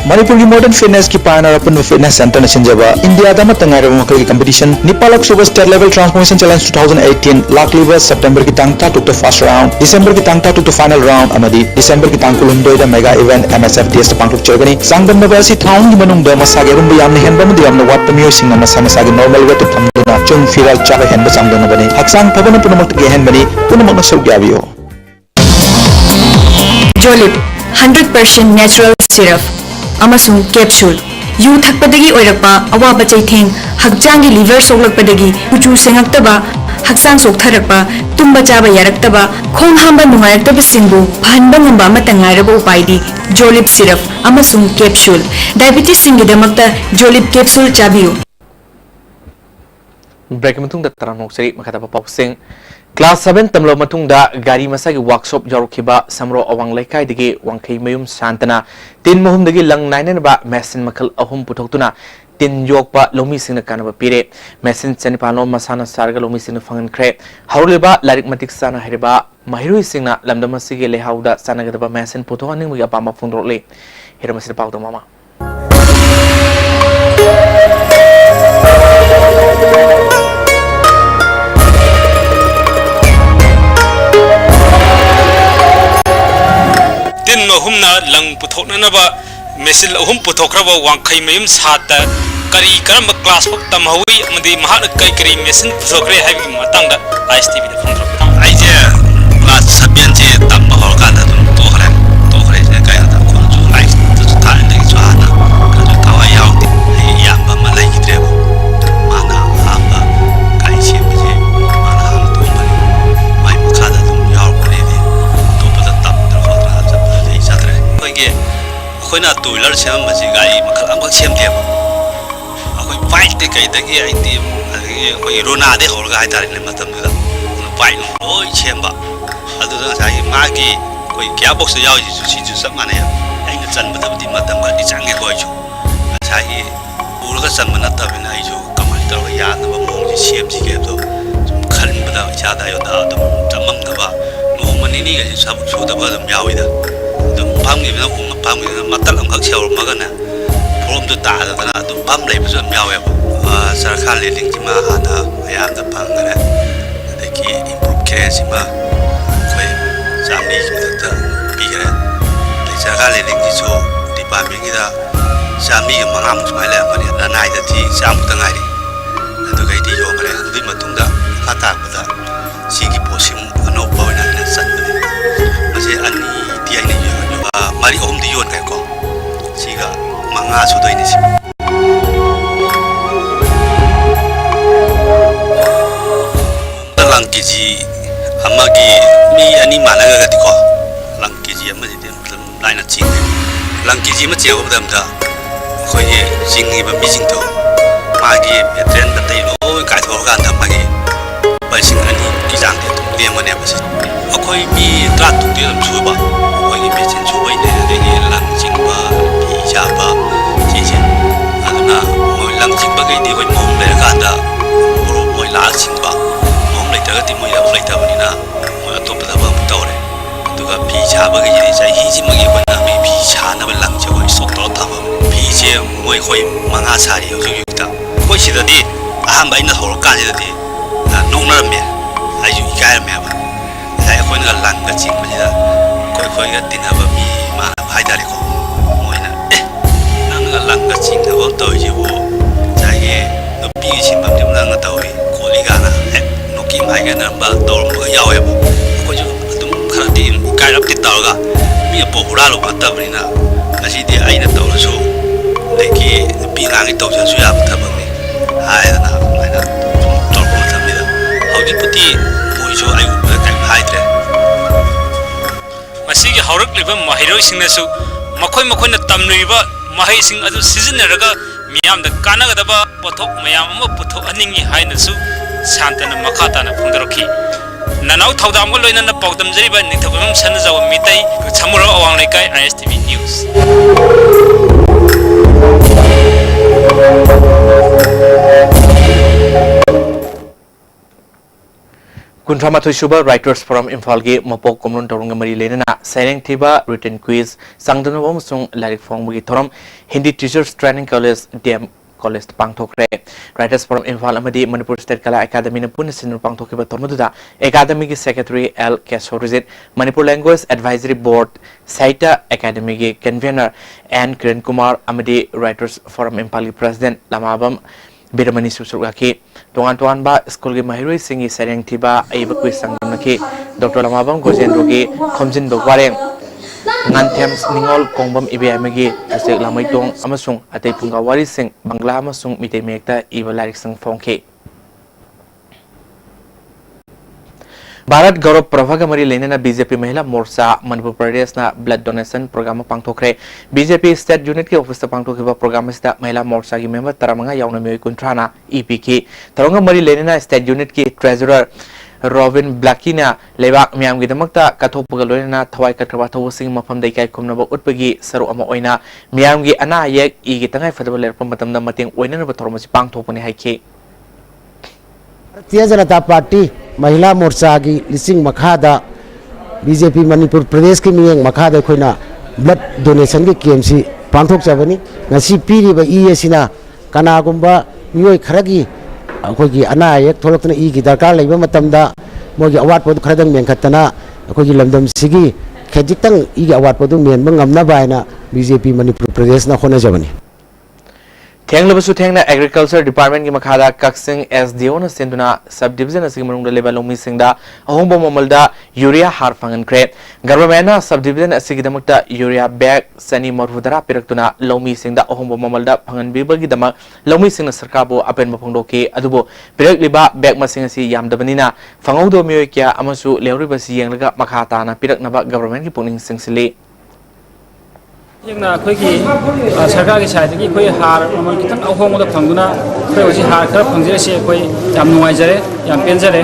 Manipur modern fitness ki pioneer open fitness center na sinjaba India da matanga re mokal competition Nipalak super state level transformation challenge 2018 lak liver September ki tangta to first round December ki tangta to final round amadi December ki tangkulum doi da mega event MSF test pangthok chagani sangdam na basi thaung gi manung da masage rum yam ne henba mudi yam na wat pamio sing na masage normal weight to thamduna chung firal chaga henba sangdam na bani haksang pabana punamak ge hen bani punamak na sau gyabiyo Jolip 100% natural syrup amasung capsule yu thakpadagi oirakpa awaba chaitheng hakjangi liver soglakpadagi kuchu sengaktaba haksang soktharakpa tumba chaba yaraktaba khong hamba nungaraktaba singbu phanba ngamba matangairaba upaidi jolip syrup amasung capsule diabetes singidamakta jolip capsule chabiu break matung da taranok seri makata pa pausing Class 7 tamlo matung da gari masagi workshop jarukhiba samro awang laikai digi wangkhei mayum santana tin mohum dagi lang nainen ba machine makal ahum putoktuna tin yokpa lomi singna kanaba pire machine chanipalo masana sarga lomi singna fangan kre haurleba larik matik sana heriba mahiru singna lamdama sige lehauda sanagadaba machine putohaning mugi apama phundrole heramasir pawda mama tin mahumna lang puthokna na ba mesil ahum puthokraba wangkhai mayum sata kari karamba class phok tamhawi amadi mahak kai kari mesin puthokre habi matangda ISTV da phondro aije class 7 je tamma hol kana to khare je kai ta ko ju ai to ta ne ju ana ka ju tawa yaw ti ya ba malai ki trebo mana hamba kai che je mana hal to mari mai khada to yaw ko ne to pa ta tam ko tra ja ai ꯑꯩꯈꯣꯏꯅ two wheeler ꯁꯦꯝꯃꯝꯕꯁꯤ ꯒꯥꯔꯤ ꯃꯈꯜ ꯑꯃꯈꯛ ꯁꯦꯝꯗꯦꯕ ꯑꯩꯈꯣꯏ ꯕꯥꯏꯛꯇꯩ ꯀꯩꯗꯒꯤ ꯑꯩꯗꯤ ꯑꯗꯒꯤ ꯑꯩꯈꯣꯏ ꯔꯣꯅꯥꯗꯩ ꯍꯧꯔꯒ ꯍꯥꯏꯇꯥꯔꯦꯅꯦ ꯃꯇꯝꯗꯨꯗ ꯕꯥꯏꯛ ꯂꯣꯏ ꯁꯦꯝꯕ ꯑꯗꯨꯗ ꯉꯁꯥꯏꯒꯤ ꯃꯥꯒꯤ ꯑꯩꯈꯣꯏ ꯒꯤꯌꯥꯔꯕꯣꯛꯁꯇ ꯌꯥꯎꯔꯤꯁꯤꯁꯨ ꯁꯤꯁꯨ ꯆꯞ ꯃꯥꯟꯅꯩ ꯑꯩꯅ ꯆꯟꯕꯗꯕꯨꯗꯤ ꯃꯇꯝ ꯈꯔꯗꯤ ꯆꯪꯉꯦꯀꯣ ꯑꯩꯁꯨ ꯉꯁꯥꯏꯒꯤ ꯎꯔꯒ ꯆꯟꯕ ꯅꯠꯇꯕꯅꯤ나 ꯑꯩꯁꯨ ꯀꯃꯥꯏꯅ ꯇꯧꯔꯒ ꯌꯥꯅꯕ ꯃꯑꯣꯡꯁꯤ ꯁꯦꯝꯁꯤꯒꯦ ꯍꯥꯏꯕꯗꯣ ꯁꯨꯝ ꯈꯟꯕꯗ ꯏꯁꯥꯗ ꯑꯩꯉꯣꯟꯗ ꯑꯗꯨꯝ ꯆꯃꯝꯅꯕ ꯅꯣꯡꯃ ꯅꯤꯅꯤꯒꯁꯤ ꯊꯕꯛ ꯁꯨꯗꯕ ꯑꯗꯨꯝ ꯌꯥꯎꯋꯤꯗ ꯑꯗꯨꯝ ꯐꯝꯈꯤꯕꯅ ꯐꯝꯈꯤꯕꯅ ꯃꯇꯠ ꯑꯃꯈꯛ ꯁꯦꯝꯃꯒꯅꯦ ꯐꯣꯔꯝꯗꯨ ꯇꯥꯗꯗꯅ ꯑꯗꯨꯝ ꯐꯝ ꯂꯩꯕꯁꯨ ꯑꯗꯨꯝ ꯌꯥꯎꯋꯦꯕ ꯆꯔꯈꯥ ꯂꯦꯂꯤꯡꯁꯤꯃ ꯍꯥꯟꯅ ꯃꯌꯥꯝꯗ ꯐꯪꯈꯔꯦ ꯑꯗꯒꯤ ꯏꯝꯄ꯭ꯔꯨꯞ ꯀꯦꯔꯦꯟꯁꯤꯃ ꯑꯩꯈꯣꯏ ꯆꯥꯝꯃꯔꯤꯒꯤ ꯃꯊꯛꯇ ꯄꯤꯈꯔꯦ ꯑꯗꯩ ꯆꯔꯈꯥ ꯂꯦꯂꯤꯡꯁꯤꯁꯨ ꯗꯤꯄꯥꯔꯠꯃꯦꯟꯒꯤꯗ ꯆꯥꯝꯃꯔꯤꯒ ꯃꯉꯥꯃꯨꯛ ꯁꯨꯃꯥꯏꯅ ꯂꯩꯔꯝꯒꯅꯤ ꯂꯅꯥꯏꯗꯗꯤ ꯆꯥꯝꯃꯨꯛꯇ ꯉꯥꯏꯔꯤ ꯑꯗꯨꯒꯩꯗꯤ ꯌꯣꯟꯈ꯭ꯔꯦ ꯑꯗꯨꯒꯤ ꯃꯇꯨꯡꯗ ꯃꯈꯥ ꯇꯥꯔꯛꯄꯗ ꯁꯤꯒꯤ ꯄꯣꯠꯁꯤꯃꯨꯛ ꯑꯅꯧꯕ ꯑꯣꯏꯅ ꯑꯩꯅ ꯆꯟꯕꯅꯤ ꯃꯁꯤ ꯑꯅꯤꯗꯤ ꯑꯩꯅ ꯃꯔꯤ ꯑꯍꯨꯝꯗꯤ ꯌꯣꯟꯈ꯭ꯔꯦꯀꯣ ꯁꯤꯒ ꯃꯉꯥ ꯁꯨꯗꯣꯏꯅꯤ ꯁꯤ ꯂꯪ ꯀꯦꯖꯤ ꯑꯃꯒꯤ ꯃꯤ ꯑꯅꯤ ꯃꯥꯟꯅꯔꯒꯗꯤꯀꯣ ꯂꯪ ꯀꯦꯖꯤ ꯑꯃꯗꯤ ꯑꯗꯨꯝ ꯂꯥꯏꯅ ꯆꯤꯡꯉꯦ ꯂꯪ ꯀꯦꯖꯤ ꯑꯃ ꯆꯦꯡꯕ ꯃꯇꯝꯗ ꯑꯩꯈꯣꯏꯒꯤ ꯆꯤꯡꯉꯤꯕ ꯃꯤꯁꯤꯡꯗꯣ ꯃꯥꯒꯤ ꯃꯦꯇꯔꯤꯌꯦꯜ ꯑꯇꯩ ꯂꯣꯏ ꯀꯥꯏꯊꯣꯛꯑꯀꯥꯟꯗ ꯃꯥꯒꯤ ꯂꯨꯄꯥ 2,000ꯒꯤ ꯆꯥꯡꯗꯤ ꯑꯗꯨꯝ ꯂꯦꯝꯒꯅꯦꯕ ꯁꯤ ꯑꯩꯈꯣꯏ ꯃꯤ 30ꯇꯤ ꯑꯗꯨꯝ ꯁꯨꯕ ꯑꯩꯈꯣꯏꯒꯤ ꯃꯦꯆꯤꯟ ꯁꯨꯕꯩꯅꯦ ꯑꯗꯒꯤ ꯂꯪ ꯆꯤꯡꯕ ꯐꯤ ꯁꯥꯕ ꯁꯤꯁꯦ ꯑꯗꯨꯅ ꯃꯣꯏ ꯂꯪ ꯆꯤꯡꯕꯈꯩꯗꯤ ꯑꯩꯈꯣꯏ ꯃꯣꯝ ꯂꯩꯔꯀꯥꯟꯗ ꯃꯣꯏ ꯂꯥꯛꯑ ꯆꯤꯡꯕ ꯃꯣꯝ ꯂꯩꯇ꯭ꯔꯒꯗꯤ ꯃꯣꯏ ꯊꯕꯛ ꯂꯩꯇꯕꯅꯤꯅ ꯃꯣꯏ ꯑꯇꯣꯞꯄ ꯊꯕꯛ ꯑꯃꯨꯛ ꯇꯧꯔꯦ ꯑꯗꯨꯒ ꯐꯤ ꯁꯥꯕꯈꯩꯁꯤꯗꯤ ꯆꯍꯤꯁꯤꯃꯒꯤ ꯑꯩꯈꯣꯏꯅ ꯃꯤ ꯐꯤ ꯁꯥꯅꯕ ꯂꯪꯁꯦ ꯑꯩꯈꯣꯏ ꯁ꯭ꯇꯣꯛ ꯇꯧꯔ ꯊꯝꯃꯕꯅꯤ ꯐꯤꯁꯦ ꯑꯩꯈꯣꯏ 5 ꯁꯥꯔꯤ ꯍꯧꯖꯤꯛ ꯍꯧꯖꯤꯛꯇ ꯑꯩꯈꯣꯏ ꯁꯤꯗꯗꯤ ꯑꯍꯥꯟꯕ ꯑꯩꯅ ꯍꯧꯔꯀꯥꯟꯁꯤꯗꯗꯤ ꯅꯣꯛꯅꯔꯝꯃꯦ ꯑꯩꯁꯨ ꯏꯀꯥꯏꯔꯝꯃꯦꯕ ꯉꯁꯥꯏ ꯑꯩꯈꯣꯏꯅꯒ ꯂꯪꯒ ꯆꯤꯡꯕꯁꯤꯗ ꯑꯩꯈꯣꯏꯒ ꯇꯤꯟꯅꯕ ꯃꯤ ꯏꯃꯥꯟꯅꯕ ꯍꯥꯏꯇꯥꯔꯦꯀꯣ ꯃꯣꯏꯅ ꯅꯪꯅꯒ ꯂꯪꯒ ꯆꯤꯡꯅꯕ ꯇꯧꯔꯤꯁꯤꯕꯨ ꯉꯁꯥꯏꯒꯤ ꯅꯨꯄꯤꯒꯤ ꯁꯤꯟꯐꯝꯁꯤꯕꯨ ꯅꯪꯅ ꯇꯧꯏ ꯈꯣꯠꯂꯤ ꯀꯥꯏꯅ ꯅꯣꯛꯀꯤꯝ ꯍꯥꯏꯒꯅꯔꯝꯕ ꯇꯧꯔꯝꯕꯒ ꯌꯥꯎꯋꯦꯕ ꯑꯩꯈꯣꯏꯁꯨ ꯑꯗꯨꯝ ꯈꯔꯗꯤ ꯏꯀꯥꯏꯔꯞꯇꯤ ꯇꯧꯔꯒ ꯃꯤ ꯑꯄꯣ ꯍꯨꯔꯥꯜꯂꯨꯕ ꯅꯠꯇꯕꯅꯤꯅ ꯉꯁꯤꯗꯤ ꯑꯩꯅ ꯇꯧꯔꯁꯨ ꯑꯗꯒꯤ ꯅꯨꯄꯤ ꯑꯉꯥꯡꯒꯤ ꯇꯧꯖꯔꯁꯨ ꯌꯥꯕ ꯊꯕꯛꯅꯤ ꯍꯥꯏꯗꯅ ꯑꯗꯨꯃꯥꯏꯅ ꯁꯨꯝ ꯇꯧꯔꯛꯄ ꯃꯇꯝꯁꯤꯗ ꯍꯧꯖꯤꯛꯄꯨꯗꯤ ꯃꯣꯏꯁꯨ ꯑꯩ ꯎꯕꯗ ꯀꯔꯤꯝ ꯍꯥꯏꯗ꯭ꯔꯦ ꯃꯁꯤꯒꯤ ꯍꯧꯔꯛꯂꯤꯕ ꯃꯍꯩꯔꯣꯏꯁꯤꯡꯅꯁꯨ ꯃꯈꯣꯏꯅ ꯇꯝꯂꯤꯕ ꯃꯍꯩꯁꯤꯡ ꯑꯗꯨ ꯁꯤꯖꯤꯟꯅꯔꯒ ꯃꯤꯌꯥꯝꯗ ꯀꯥꯟꯅꯒꯗꯕ ꯄꯣꯠꯊꯣꯛ ꯃꯌꯥꯝ ꯑꯃ ꯄꯨꯊꯣꯛꯍꯟꯅꯤꯡꯉꯤ ꯍꯥꯏꯅꯁꯨ ꯁꯥꯟꯇꯅ ꯃꯈꯥ ꯇꯥꯅ ꯐꯣꯡꯗꯣꯔꯛꯈꯤ ꯅꯅꯥꯎ ꯊꯧꯗꯥꯝꯒ ꯂꯣꯏꯅꯅ ꯄꯥꯎꯗꯝꯖꯔꯤꯕ ꯅꯤꯡꯊꯧꯕꯝ ꯁꯅꯖꯥꯎ ꯃꯤꯇꯩ ꯁꯃꯨꯔꯥꯎ ꯑꯋꯥꯡ ꯂꯩꯀꯥꯏ ISTV news Kuntramathoi Suba Writers Forum Imphal-gi Mapok Komlon Torunga Mari Lenana Saireng Thiba Written Quiz Sangdunaba Amasung Lairik Phongbugi Thoram Hindi Teachers Training College DM College Pangthokre Writers Forum Imphal amadi Manipur State Kala Academy na punna sinur pangthokiba tormaduda Academy gi Secretary L Kesorizit Manipur Language Advisory Board Saita Academy gi Convener N Kiran Kumar amadi Writers Forum Imphal gi President Lamabam Biramani Susugaki Tuan ba school gi mahiroi singi Saireng Thiba aiba quiz sangdamnaki Dr. Lamabam Gojendrogi Khomjin Bogwareng Nganthems Ningol Kongbam Ibiamagi Asek Lamaitong Amasung Atay Pungawari Sing Bangla Amasung Mitay Mekta Iba Larik Sang Fongke Bharat Gaurav Prabhaga Mari Lenana BJP Mahila Morcha Manipur Pradesh na Blood Donation Program Pangthokre BJP State Unit ki Office Pangthokhiba Program sida Mahila Morcha gi member taramanga yauna miyoi kuntrana EPK Taronga Mari Lenana State Unit ki Treasurer Robin Blackina Lebak Miam Gidamakta Kathopaga Loina Thawai Katraba Thawsing Mafam Daikai Kumnaba Utpagi Saru Ama Oina Miam gi Ana Yek Igi Tangai Fadaba Lerpa Matamda Mating Oina Batormasi Pangthokpani Haike Bharatiya Janata party महिला मोर्चा की लिसिंग मखादा BJP Manipur प्रदेश की मियंग मखादा खोइना blood donation की केमसी पांथोक चाबनी ngasi piriba e asina kanaगुम्बा मियोय खरगी अखोगी अना एक थोलक्तना e की दरकार लेबा मतमदा मोगी अवार्ड पदु खरदंग मेंखतना अखोगी लमदम सिगी खजितंग e की अवार्ड पदु मेनबा ngamna बायना बीजेपी मणिपुर प्रदेश ना खोना जबनी Thenglabasu Thengna Agriculture Department ki makhada Kaksing SDO na senduna subdivision asigi manungda leba lomi singda ahombo mamalda urea har fangan kre government na subdivision asigi damakta urea bag sani marhudara piraktuna lomi singda ahombo mamalda fangan bibagi damak lomi singna sarkabo apen mapongdo ke adubo pirak liba bag masing asi yamdabanina fangaudo miyoy kya amasu lewri basi yenglaga makhata na pirak naba government ki pungning singsili ꯌꯦꯡꯅ ꯑꯩꯈꯣꯏꯒꯤ ꯁꯔꯀꯥꯔꯒꯤ ꯁꯥꯏꯠꯇꯒꯤ ꯑꯩꯈꯣꯏ ꯍꯥꯔ ꯃꯃꯜ ꯈꯤꯇꯪ ꯑꯍꯣꯡꯕꯗ ꯐꯪꯗꯨꯅ ꯑꯩꯈꯣꯏ ꯍꯧꯖꯤꯛ ꯍꯥꯔ ꯈꯔ ꯐꯪꯖꯔꯤꯁꯤ ꯑꯩꯈꯣই ꯌꯥꯝ ꯅꯨꯡꯉꯥꯏꯖꯔꯦ ꯌꯥꯝ ꯄꯦꯟꯖꯔꯦ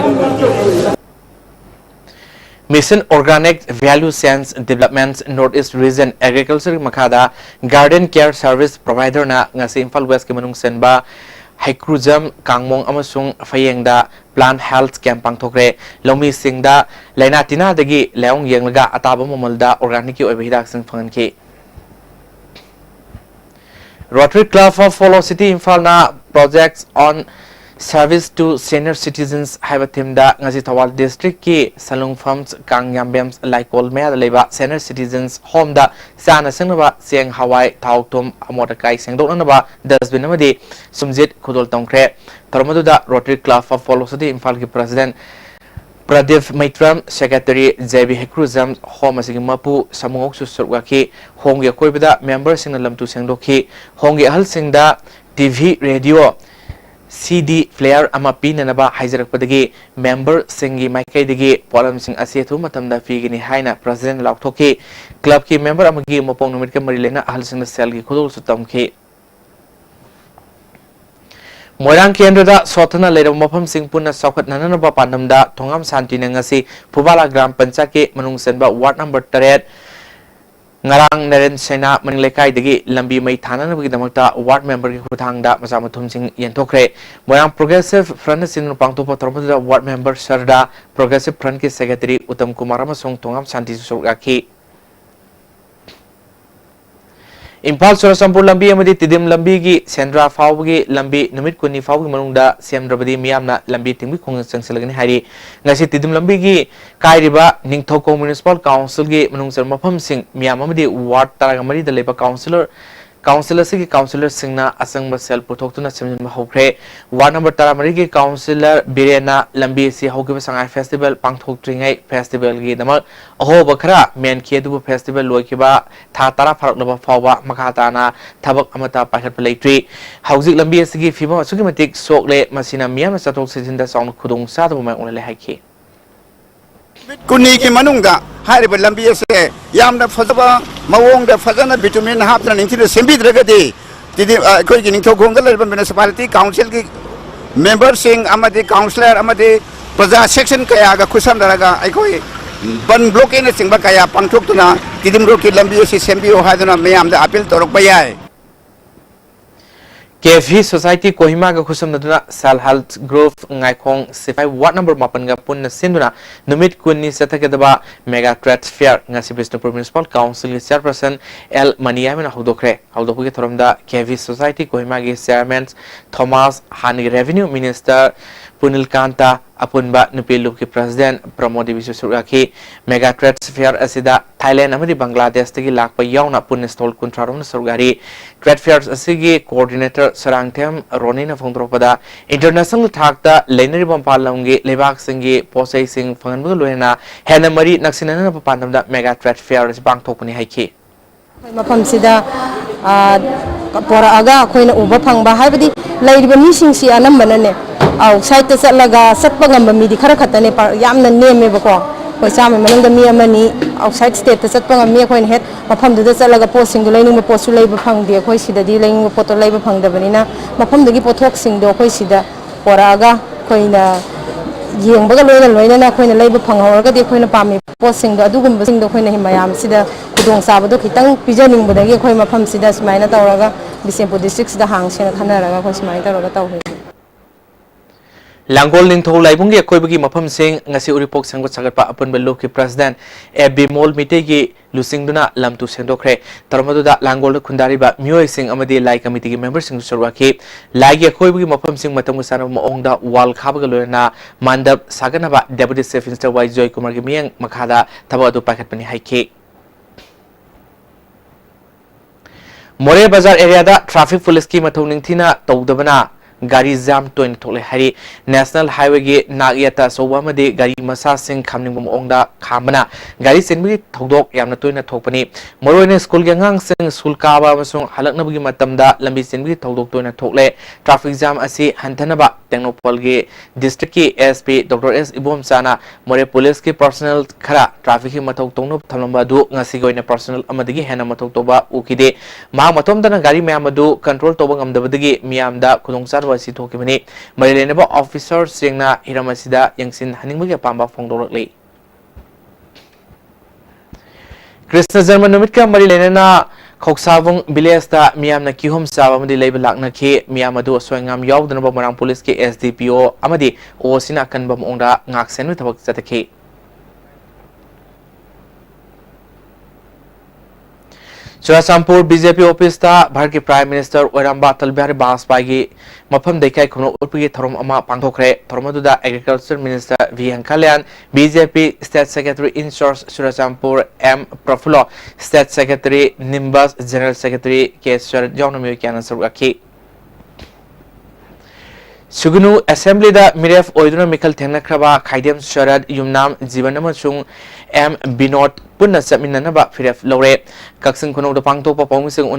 Mission Organic Value Sense Development Northeast Region Agriculture Makada Garden Care Service Provider na ngasi Imphal West ki manung senba Haikrujam Kangmong amasung Fayengda Plant Health Camp pangthokre Lomi Singda Laina Tina dagi Leong Yenglaga Ataba Mamalda Organic ki oiba hidak sing phangan ki Rotary Club of Follow City Imphal na projects on Service to Senior Citizens haiba thimda ngasi Thawal District ki Salung Farms Kangyambems Laikol Mea leba Senior Citizens Home da sana sengnaba Sieng Hawai Thautum Amotakai sengdoknaba Dustbin amadi Sumjit Khudol Tongkre Tarmadu da Rotary Club of Follow City Imphal ki President Pradeep Maitram Secretary JB Hekruzam Home asigi mapu samungok su surwaki Hongi akoibada member singna lamtu sengdokhi Hongi ahal singda TV radio CD flare ama pinanaba haijarakpadagi member singi maikaidagi polam sing asethu matamda figini haina president laukthokhi club ki member amagi mopong numit ka marilena ahal singna sel gi khudul sutamki Moirang Kendra Sotana Leda Mopam Sing Puna Sokat Nanaba Pandamda Tongam Santi Nangasi Pubala Gram Panchaki Manung Senba Ward number 3 Ngarang Naren Sena Manlekai Digi Lambi Mai Thana Namakta Ward member Hutangda Masamatum Sing Yentokre Moyang Progressive Front Sin Pangtopa Tormoda Ward member Sarda Progressive Front Ki Secretary Utam Kumarama Song Tongam Santi Sogaki Impal Surasampur Lambi amadi Tidim Lambi gi Sendra Fawgi Lambi Numit Kuni Fawgi Manungda Semdrabadi Miyamna Lambi Tingbi Khong Sangsalagani Hari ngasi Tidim Lambi gi Kairiba Ningthoko Municipal Council gi Manungsar Mafam Sing Miyam amadi Ward Taragamari da leba Councillor sigi Councillor Singna Asangba Sel Putoktuna Semjin Mahokre Ward number Taramari gi Councillor Birena Lambi si Hokiba Sangai Festival Pangthok Tringai Festival gi Damal Aho Bakra Men Kedu Festival Loikiba Tha Tara Faraknaba Fawa Makatana Tabak Amata Pakhat Palaitri Hauzik Lambi sigi Fima Sugi Matik Sokle Masina Miyam Satok Sejinda Song Khudong Sadu Mai Unale Haiki Kuni ki manungda hariba lambi ase yamna fazaba mawongda fazana bitumin hapna ningthi sembidragadi tidi koi ki ningtho khonga leba municipality council ki member sing amadi councillor amadi praja section kaya ga khusam daraga aikoi ban block ina singba kaya pangthok tuna tidim ro ki lambi ase sembio haduna mayamda appeal torok bayai KFV Society Kohima ga khusam naduna Sal Health Grove Ngaikong Sifai Ward number 8 ga punna sinduna numit kunni sathakadaba Mega Trade Fair ngasi Bisnupur Municipal Council Chairperson L Maniamena hudokre hudokge thoramda KFV Society Kohima gi Chairman Thomas Hani Revenue Minister Punil Kanta Apunba Nupilu ki President Pramod Vishwasuraki Mega Trade Fair asida Thailand amadi Bangladesh tagi lakpa yauna punna stall kuntrarum surgari Trade Fairs asigi coordinator Sarangthem Ronina Fongtropada International Thakta Lenari Bampalangi Lebak Singi Posai Sing Fanganbu Luena Hanamari Naksinana Pandamda Mega Trade Fair is Bang Tokuni Haiki Mafam sida poraga khoina uba phangba haibadi leiriba mising si anambana ne outside ta chatlaga satpa ngamba mi di khara khatane yamna neme bako koi chama manungda mi amani outside state ta chatpa ngam mi khoin het mafam du da chatlaga po sing leining po su leiba phangde khoi sida di leining po to leiba phangdabanina mafam dagi pothok sing do khoi sida poraga khoina yengbaga loina khoina leiba phanghauraga di khoina pami po sing do adugumba sing do khoina himayam sida kudong sabado khitang pijaning bodagi khoi mafam sida smaina tawraga Bisempur district da hang sena khanaraga khoi smaina tawraga tawhe Langol Ningthau Laibungi Akoibagi Mafam Sing ngasi uripok sanggot sagatpa apunba Loki President Bimol Mitegi Lusingduna Lamtu Sendokre Tarmaduda Langol Kundariba Myoy Sing Amadi Lai Committee members sing Surwaki Laigi Akoibagi Mafam Sing Matamusana Maongda Wal Khabaga Loina Mandap Saganaba Deputy Chief Minister Y Joy Kumar Gimiang Makhada Tabadu Paket Pani Haiki More Bazar area da traffic police ki mathau ningthina tawdabana gari jam toin thole hari national highway ge nagyata sowa made gari masa sing khamning bom ongda khambana gari senbi thodok yamna toina thokpani moroine school ge ngang sing school ka ba masung halakna bugi matamda lambi senbi thodok toina thokle traffic jam asi hantanaba Technopol ge district ki SP Dr S Ibom Sana more police ki personnel khara traffic ki mathok tongno thamlamba du ngasi goina personnel amadagi hena mathok toba ukide ma matom dana gari mayam adu control toba ngamdabadagi miyamda khudongchar wa si thokibani marileneba officer singna hiramasida yangsin haningbugi pamba phongdorokle Krishna Jarman numit marilenena Koksavung village ta miyamna kihum sawa amadi leiba lakna ke miyamadu soingam yaudana ba marang police ke SDPO amadi osina kanba mongda ngaksen thabak chatake Churachampur BJP office ta Bharat ke Prime Minister Oiramba Atal Bihari Vajpayee gi mafam dekai khono urpi thorom ama pangthokre thormaduda Agriculture Minister V Kalyan BJP State Secretary in charge Churachampur M Prafulo State Secretary Nimbas General Secretary K Sharad Jaunami Kyanan Sarukaki Sugunu Assembly da Miref Oiduna Mikal Thengnakraba Khaidem Sharad Yumnam Jivanamachung M Binod Punna Saminanaba Firef Lore Kaksin Kono da Pangtopa Pomising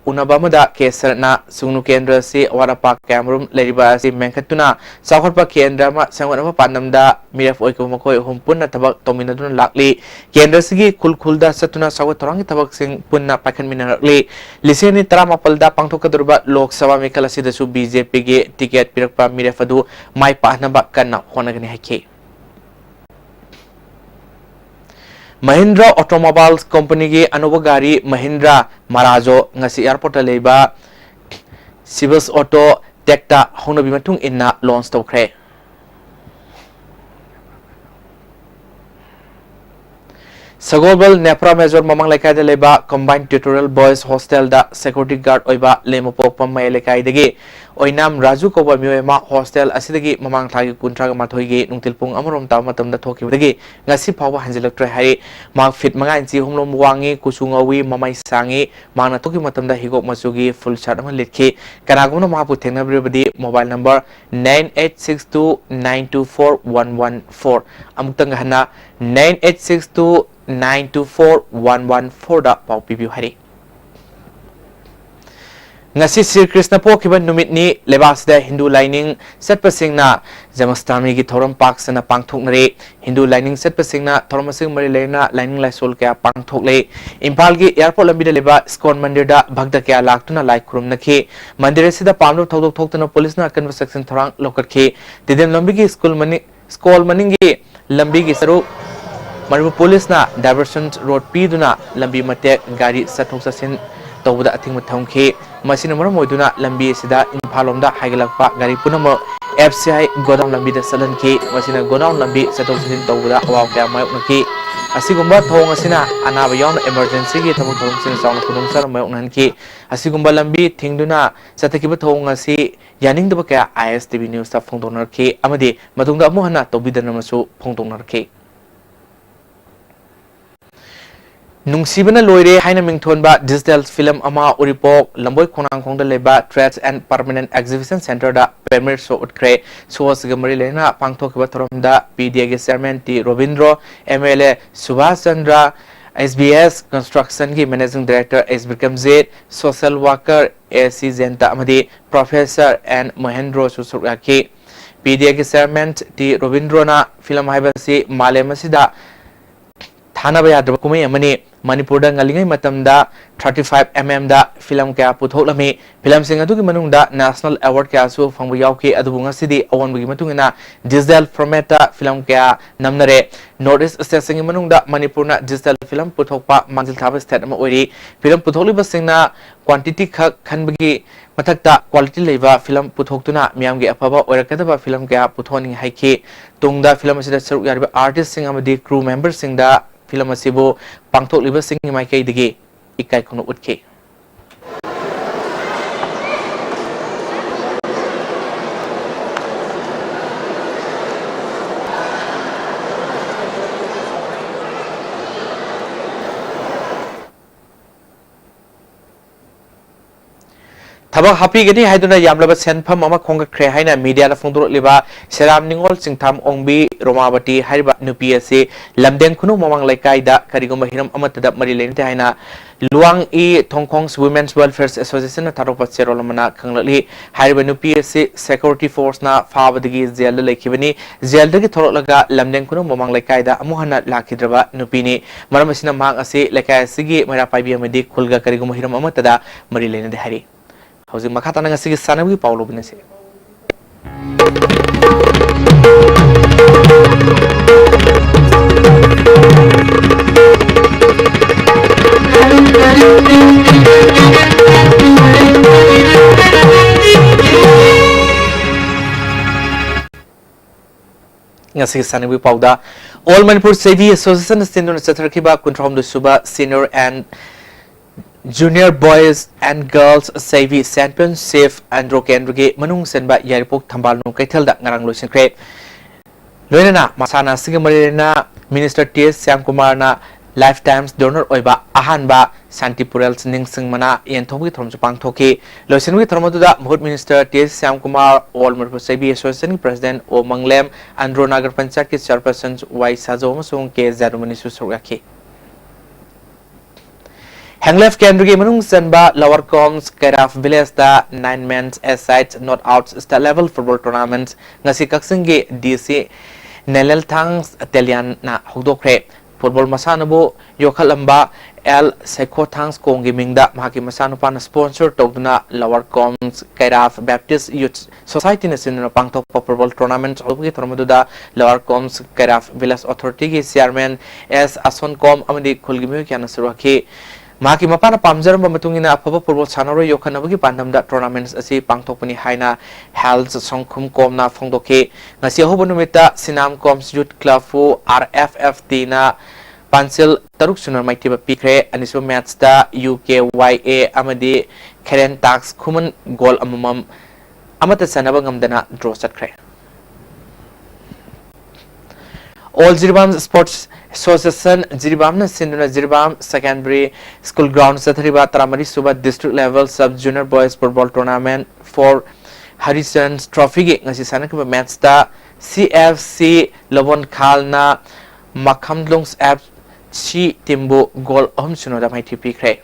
Unabamada Kesarna Sunu Kendra si Warapa Cameroon Leriba si Menkatuna Sakorpa Kendra ma Sanganama Panamda Miref Oikomakoi Humpunna Tabak Tominadun Lakli Kendra Sigi Kulkulda Satuna Sawatorangi Tabak Sing Punna Pakan Minarli Lisini Tramapalda Pangtokadurba Lok Sawa Mikalasi da Su BJP ge ticket Pirakpa Mirefadu Mai Pahnaba Kana Honagani Hake Mahindra Automobiles Company ge anuba gari Mahindra Marajo ngasi airport leba Civils Auto Tekta honabi matung inna launch tawkhre Sagobal Nepra Major Mamang Lekai de leba Combined Tutorial Boys Hostel da Security Guard oiba Lemopok Pamay Lekai dege Oinam Raju Koba Myoema Hostel asidagi Mamang Thagi Kuntraga Mathoige Nungtilpung Amarom Tama Matamda Thoki dege ngasi phawa hanjilaktre hai Mark Fit Manga Inchi Humlom Wangi Kusungawi Mamai Sangi Mana Thoki Matamda Higok Masugi Full Shot Ama Litki Kanaguna Mahapu Thengnabribadi mobile number 9862924114 Amutang Hana 9862924114 da pau pibiu hari ngasi Sri Krishna pokiban numit ni lebasda Hindu lining setpasingna Jamastami gi thoram pak sana pangthoknare Hindu lining setpasingna thoramasing mari lena lining laisol kya pangthokle Impal gi airport lambida leba Iskon mandir da bhagda kya laktuna lai khurum nakhe mandir sida pamlo thodok thoktuna police na conversation thorang lokatke tidem lambi gi school maning gi lambi gi saru Manipur police na diversion road piduna lambi mate gari sathok sasin tawda athing mathongke masina maram moiduna lambi sida imphalomda haigalakpa gari punamo FCI godown lambi da salanke masina godown lambi sathok sasin tawda awaw kya mayoknaki asigumba thong asina anaba yawn emergency gi thabuk thong sin sawn khudum sar mayoknanki asigumba lambi thingduna satakiba thong asi yaningdaba kya ISTV news ta phongdonarke amadi madungda amu hana tawbidanamasu phongdonarke Nungsibana loire haina mingthonba digital film ama uripok lamboi khonang khongda leba Trades and Permanent Exhibition Center da permit so utkre sowas gamari lena pangthokba thoromda PDA ge chairman T Robindro MLA Subhash Chandra SBS Construction ki Managing Director S Bikram Z Social Worker AC Zenta amadi Professor and Mahendro Susukaki PDA ge chairman T Robindro na film haibasi Malemasida Thana baya kumai amani Manipur da ngalingai matamda 35mm da film kaya puthoklami film sing adu gi manungda national award kaya su phangbu yauke adubu ngasidi awonbu gi matungina digital format da film kaya namnare notice state sing manungda Manipur na digital film puthokpa manjil thaba state ama oiri film puthokli basingna quantity khanbagi mathakta quality leba film puthoktuna miyam gi afaba oirakadaba film kaya puthoni haike tungda film asida saruk yarba artist sing amadi crew members sing da film asibo pangthok liba sing mai kai dige ikai khono utke थबक हापीगनी हाइदुना यामलबा सेनफम अमा खोंगख्रे हाइना media फोंदोरलिबा serum निंगोल सिंथाम ओंबी रोमावती हाइबा नुपी असे लमदेंग खुनु ममंग लेकाइदा करिगुम Hiram अमतदा मरि लेनते हाइना Luong ई थोंगखोंग्स women's welfare association थारोप सेरोलमना खंगलली हाइबा नुपी असे security force ना फाबदगी jail लेखिबनी jail दगी थोरलगा लमदेंग खुनु ममंग लेकाइदा अमुहना लाखिद्रबा नुपीनी मरमसिना मांग असे लेकाइ सिगी मरा पाइबी अमदी खुलगा करिगुम हिरम अमतदा मरि लेनते हारि हौजिक मखा ताना ngasi sanami paulo binase ngasi sanami pauda all manipur savvy association sinduna chatharkiba kunthrom du suba senior and Junior Boys and Girls Savvy Championship Andro Kendrugi Manung Senba Yaripok Thambal no Kaithelda ngarang loisenkre loinana masana sigamarina Minister T.S. Syamkumar na lifetime donor oiba ahanba Santipurels ningsing mana yenthogi thomju pangthoki loisenwi thormoduda Muhut Minister T.S. Syamkumar all Manipur Savvy Association President O Manglem Andro Nagar Panchayat ki Chairperson Y Sajo amasung K Zarumani susurgaki Hanglef Kendrugi Manung Senba Lower Coms Kairaf Village da 9 men's sides not out state level football tournaments ngasi kaksingi DC Nelel Thangs Telian na hudokre football masanabu yokhalamba L Seko Thangs Kongi Mingda Mahaki Masanupa na sponsor togduna Lower Coms Kairaf Baptist Youth Society na sinuna pangtok football tournaments obugi thormaduda Lower Coms Kairaf Village Authority ki chairman S Ason Kom amadi khulgimi kyana suraki Maki mapana pamjaram matungina apaba football sanaro yokhanabagi pandamda tournaments asi pangthokpani haina health songkhum komna phongdoke ngasi hobo numita sinam coms youth club fu RFFT na pansil taruk sunar maitiba pikre aniso match da UKYA amadi Karen Tax khuman goal amamam amata sanaba ngamdana draw chatkre All Jiribam Sports Association Jiribam na sinduna Jiribam Secondary School Ground Sathariba Taramari Suba District Level Sub Junior Boys Football Tournament for Harrison's Trophy ge ngasi sanakba match da CFC Lobon Khal na Makhamdlongs F Chi Timbo goal ahum da mai TP kre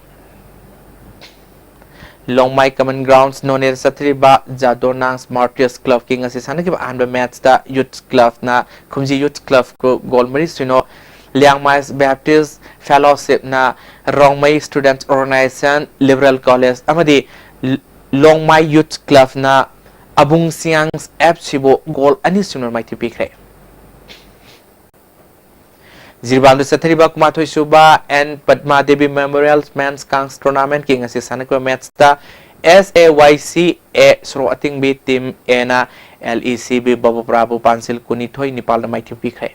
Longmai Common Grounds known as Sathariba Jadonang Martyrs Club King as Sanaki and match the Youth Club na Kumji Youth Club ko goal mari suno Liangmai Baptist Fellowship na Rongmai Students Organization Liberal College amadi Longmai Youth Club na Abung Siang's F Chibo goal ani suno mai TP kre Jirbandu Sathariba Kumathoi Suba and Padma Devi Memorial Men's Kangs Tournament King as Sanakwa match da SAYCA Sro Ating B Team Ena LECB Babu Prabhu Pansil Kunithoi Nepal na Mighty Pikre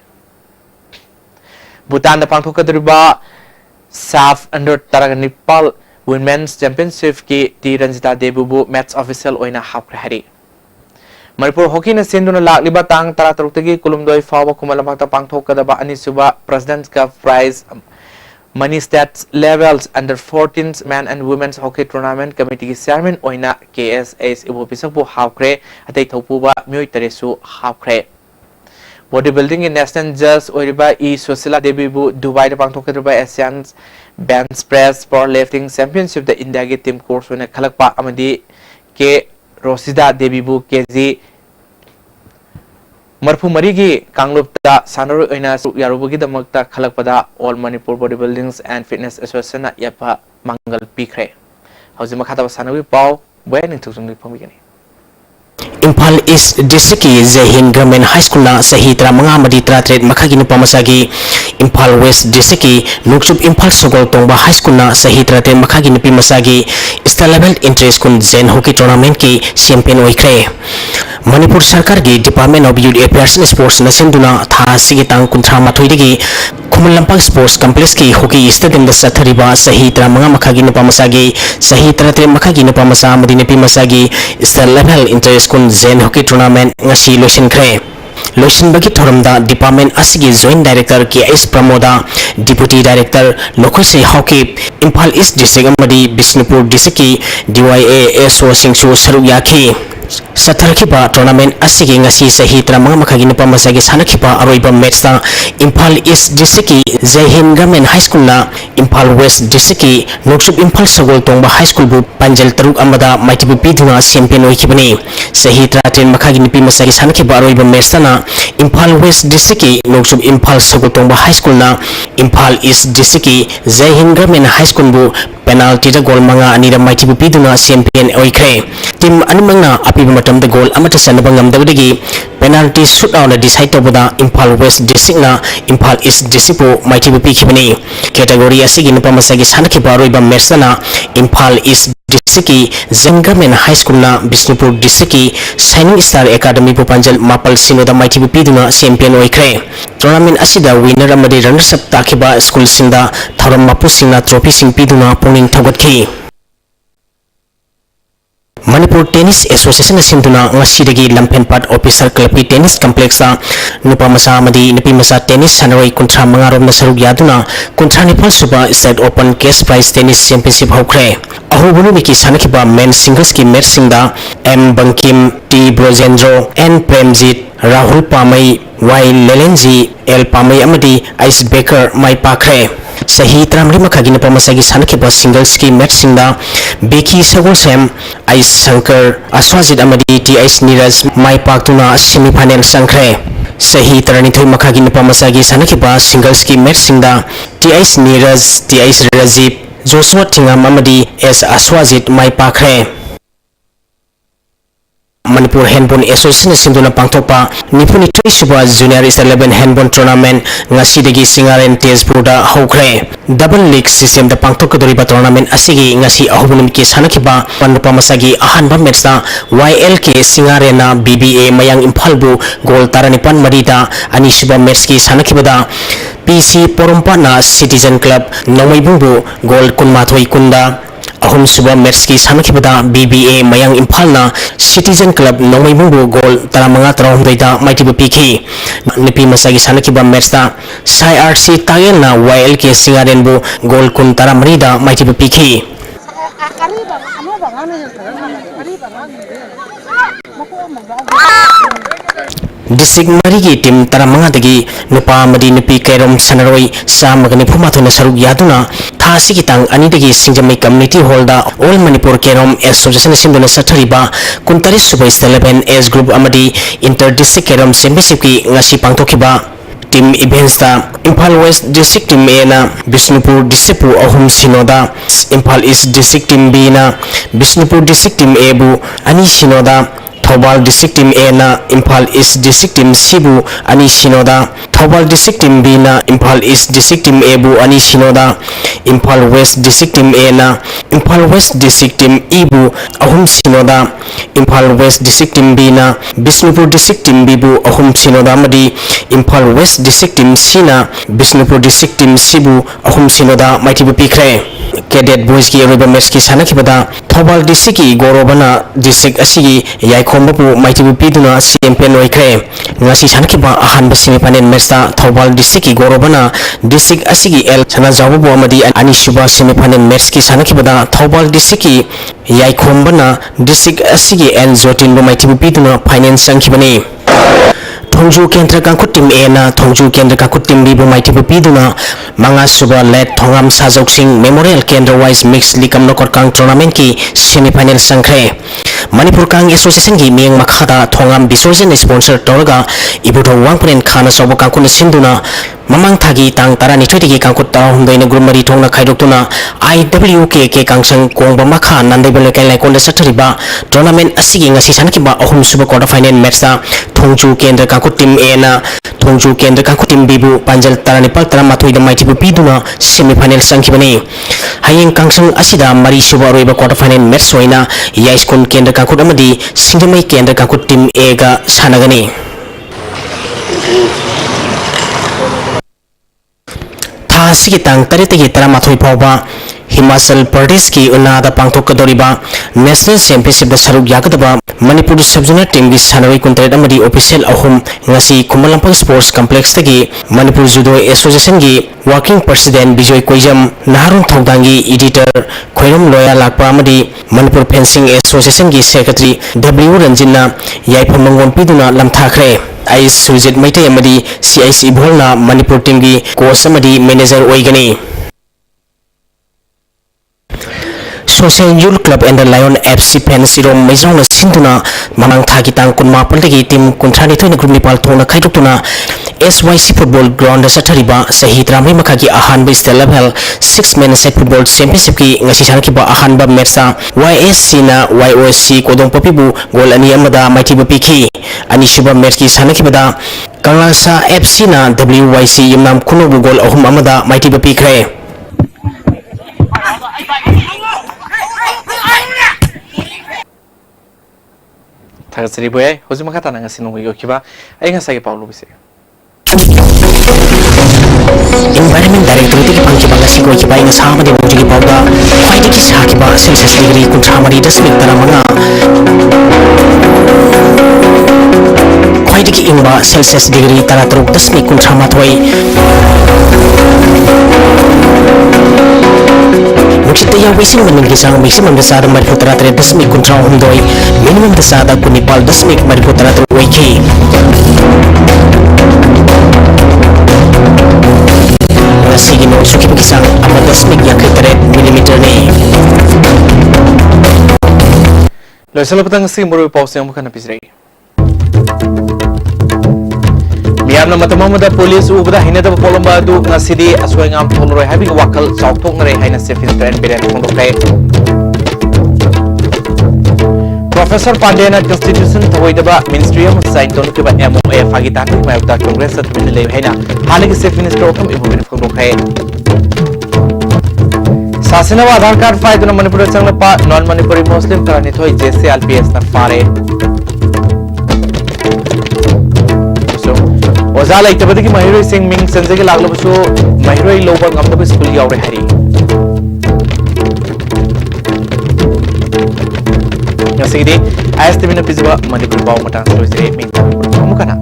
Bhutan na Pangthokadriba SAF under Taraga Nepal Women's Championship ki T Ranjita Debubu match official oina hapre hari Manipur Hockey na sinduna lakliba tang taratarutagi kulumdoi fawa kumalamata pangthokadaba anisuba President's Cup Prize Money Stats Levels Under 14 Men and Women's Hockey Tournament Committee Chairman oina KSS ibupisakbu hapkre atay thopuba myoy taresu hapkre Bodybuilding in National Judge oiriba E Susila Devi bu Dubai da pangthokadaba Asian Bench Press Powerlifting Championship da India ge team course oina khalakpa amadi ke Rosida Devi bu KG Marfu Marigi Kanglupta Sanaro oina yarubugi damakta khalakpada All Manipur Bodybuilding and Fitness Association na yapa mangal pikre hauji makhata sanawi pau boy ning thusung phomigani Imphal East District ki Zahin Government High School na sahi 35 makhagi nupa masagi Imphal West District ki Nukchup Imphal Sogol Tongba High School na sahi 3 makhagi nupi masagi State Level Interest Kun Zen Hockey Tournament ki champion oikre Manipur Sarkar ki Department of Youth Affairs and Sports na sinduna tha sigi tang kunthra mathoi digi Khumul Lampak Sports Complex ki hockey stadium da sathariba sahi 35 makhagi nupa masagi sahi 3 makhagi nupa masa amadi nupi masagi State Level Interest Kun Zen Hockey Tournament ngasi loisenkre लोइसिनबगी थोरमदा department असगी joint director K S. प्रमोदा deputy director लोखोसे hockey Imphal east district अमदी Bishnupur district की DYASO सिंगसु सरुक याखी सथरखिबा टूर्नामेंट असिगी ngasi sahi 35 makagi nupa masagi sanakhiba aroiba match ta Imphal East District ki Jaihin Government High School na Imphal West District ki Noksup Imphal Sagol Tongba High School bu Panjal Taruk amada maitibu piduna champion oikibani sahi 13 makagi nupi masagi sanakhiba aroiba match ta na Imphal West District ki Noksup Imphal Sagol Tongba High School na Imphal East District ki Jaihin Government High School bu penalty da goal manga anira maitibu piduna champion oikre team animangna apiba matam da goal amata sanaba ngamdabadagi penalty shootout na decide tobada Imphal West District na Imphal East District bu maitibu pikibani category asigi nupa masagi sanakhiba aroiba match na Imphal East District ki Government High School na Bishnupur District ki Shining Star Academy bu Panjal Mapal Sinoda maitibu piduna champion oikre tournament asida winner amadi runners up takhiba school singda thoram mapu singna trophy sing piduna pungning thagatki Manipur Tennis Association sinduna ngasidagi Lampenpat Officer Club ki tennis complex ta nupa masa amadi nupi masa tennis sanaroi kuntra mangarom na saruk yaduna kuntra nipal suba state open cash prize tennis championship hokre ahubunu miki sanakhiba men singles ki match singda M Bankim T Brojendro N Premjit Rahul Pamai Y Lelenji L Pamai amadi Ice Baker Mai Pakre sahi 35 makagi nupa masagi sanakhiba singles ki match singda Becky Sagol Sam Ice Shankar Aswajit amadi T Ice Niraj Mai Paktuna semi final sangkre sahi 32 makagi nupa masagi sanakhiba singles ki match singda T Ice Niraj T Ice Rajib Joshua Thingam amadi S Aswajit Mai Pakre Manipur Handball Association sinduna pangtokpa nipuni 3 suba junior is 11 handball tournament ngasidagi Singaren Tezpurda hokre double league system da pangtokadoriba tournament asigi ngasi ahubunum ki sanakhiba panupa masagi ahanba match da YLK Singarena BBA Mayang Imphal bu goal taranipan marida ani suba match ki sanakhibada PC Porompana Citizen Club Nomaibung bu goal kunmathoi kunda ahum suba match ki sanakhibada BBA Mayang Imphal na Citizen Club Nomaibung bu goal taramanga tarahumdoi da maitibu pikhi nipi masagi sanakhiba match da CRC Tagel na YLK Singaren bu goal kun taramari da maitibu pikhi District Marigi team taramanga dagi nupa madi nupi kairom sanaroi samagani phumathona saruk yaduna thasi kitang ani dagi singjamai community hall da all Manipur kairom association sinduna sathariba kuntari subai 11 age group amadi inter district kairom championship ki ngasi pangtokhiba team events da Imphal West District team A na Bishnupur District bu ahum sinoda Imphal East District team B na Bishnupur District team A bu ani sinoda Thobal District Team A na Imphal East District Team C bu ani sinoda Thobal District Team B na Imphal East District Team A bu ani sinoda Imphal West District Team A na Imphal West District Team E bu ahum sinoda Imphal West District Team B na Bishnupur District Team B bu ahum sinoda amadi Imphal West District Team C na Bishnupur District Team C bu ahum sinoda maitibu pikre cadet boys ki aroba match ki sanakhibada Thobal District ki Gorobana District asigi Yaikhomba bu maitibu piduna champion oikre ngasi sanakhiba ahanba semi final match ta Thobal District ki Gorobana District asigi L Chanajabu bu amadi ani suba semi final match ki sanakhibada Thobal District ki Yaikhombana District asigi N Zotin bu maitibu piduna final sangkhibani Thongju Kendra Kangkut Team A na Thongju Kendra Kangkut Team B bu maitibu piduna manga suba let Thongam Sajok Singh Memorial Kendra Wise Mixed Likam Nokor Kang tournament ki semi final sangkre Manipur Kang Association ki miyang makhada Thongam Bisojen sponsor toraga ibudo wangpren khana sobo kangkun sinduna mamang thagi tang tarani thwetigi kangkut tarahumdoi na group mari thongna khaidoktuna IWKK kangsang kongba makha nandebele kai lai konda sathariba tournament asigi ngasi sankiba ahum suba quarter final match ta Thongju Kendra Kangkut Team A na Thongju Kendra Kangkut Team B bu Panjal Taranipal Taramathoi da maitibu piduna semi final sangkhibani hayeng kangsang asida mari suba roiba quarter final match hoina Yaiskun Kendra Kangkut amadi Singjamai Kendra Kangkut Team A ga sanagani था सिगी तांग तरेतगी तरामाथोई फावबा हिमाचल प्रदेश की उन्नादा पांथोकदोरिबा national championship सरुक यागदबा मणिपुर सब junior team की सानवी कुंतरेट अमदी official अहुम ngasi खुमलंपंग स्पोर्ट्स कॉम्प्लेक्स तगी मणिपुर जुडो एसोसिएशन की वर्किंग प्रेसिडेंट विजय कोइजम नाहरुंग थौदांगी एडिटर खोइरम लोया लाकपा अमदी मणिपुर फेंसिंग एसोसिएशन की सेक्रेटरी डब्ल्यू रंजिना याइफम मंगोन पिदुना लमथाखरे आई सुरजित मैटे अमदी सीआईसी भोलना मणिपुर टीम की कोच अमदी मैनेजर ओइगनी सोशल यूल club and lion FC fans Irom मेजौना सिंधुना ममांग थागी तांग कुनमापल दगी टीम कुंथ्रानी थोइना ग्रुप निपाल थोना खाइदोक्तुना एसवाईसी फुटबॉल ग्राउंड सठरिबा सही तरामरी मखागी अहानबा state level 6 men side football championship की ngasi सानखिबा अहानबा मैच YSC ना YOC कोदोंग पपिबु गोल अनि अमदा माइथिबा पिखी अनिसुबा मैच की सानखिबदा कंगलासा FC ना WYC यमनाम खुनोबु गोल अहुम अमदा माइथिबा पिखरे Tagasari boy, hoje makata nang sinong hiyo kiba ay nga sagi Paulo bisi. Environment Director की पंखी बंगा सिंह की बाइंग सामा दे मुझे की पाउडा फाइट की साकी बा सेल्सियस डिग्री कुंठामरी 10 तरह मंगा फाइट की इंबा सेल्सियस डिग्री तरह तरुक 10 कुंठामाथोई मुख्यतः यह वैसिंग मनन की सांग मैक्सिमम दसादा मरिफोतरा 10 कुंठाम हुंदोई मिनिमम दसादा कुनिपाल 10 मरिफोतरा वैकी Sigi no suki pisang ama 10 millimeter ni. Lo selo petang si muru pause yang bukan habis lagi. Miam nama tamam da polis ubda hina da polomba du ngasidi aswai ngam tholroi habi wakal chawthok nare haina safety trend biren khondokre. Professor Pandena Constitution Thawaidaba Ministry of Science Don Kiba MOA Fagitan Mayukta Congress at Minle Haina Haligi Safe Minister of Ibubin from Lokay Sasina Aadhaar Card Fight on Manipur Sangapa non Manipuri Muslim Taranito JCLPS na Fare So Wazala Itabadi Mahiro Singh Ming Senzaki Laglabuso Mahiro Loba Gamda School Yaure Hari Sige, ayos din na pizza Manipur bawa matang so isire ming tabi puro kamu kana.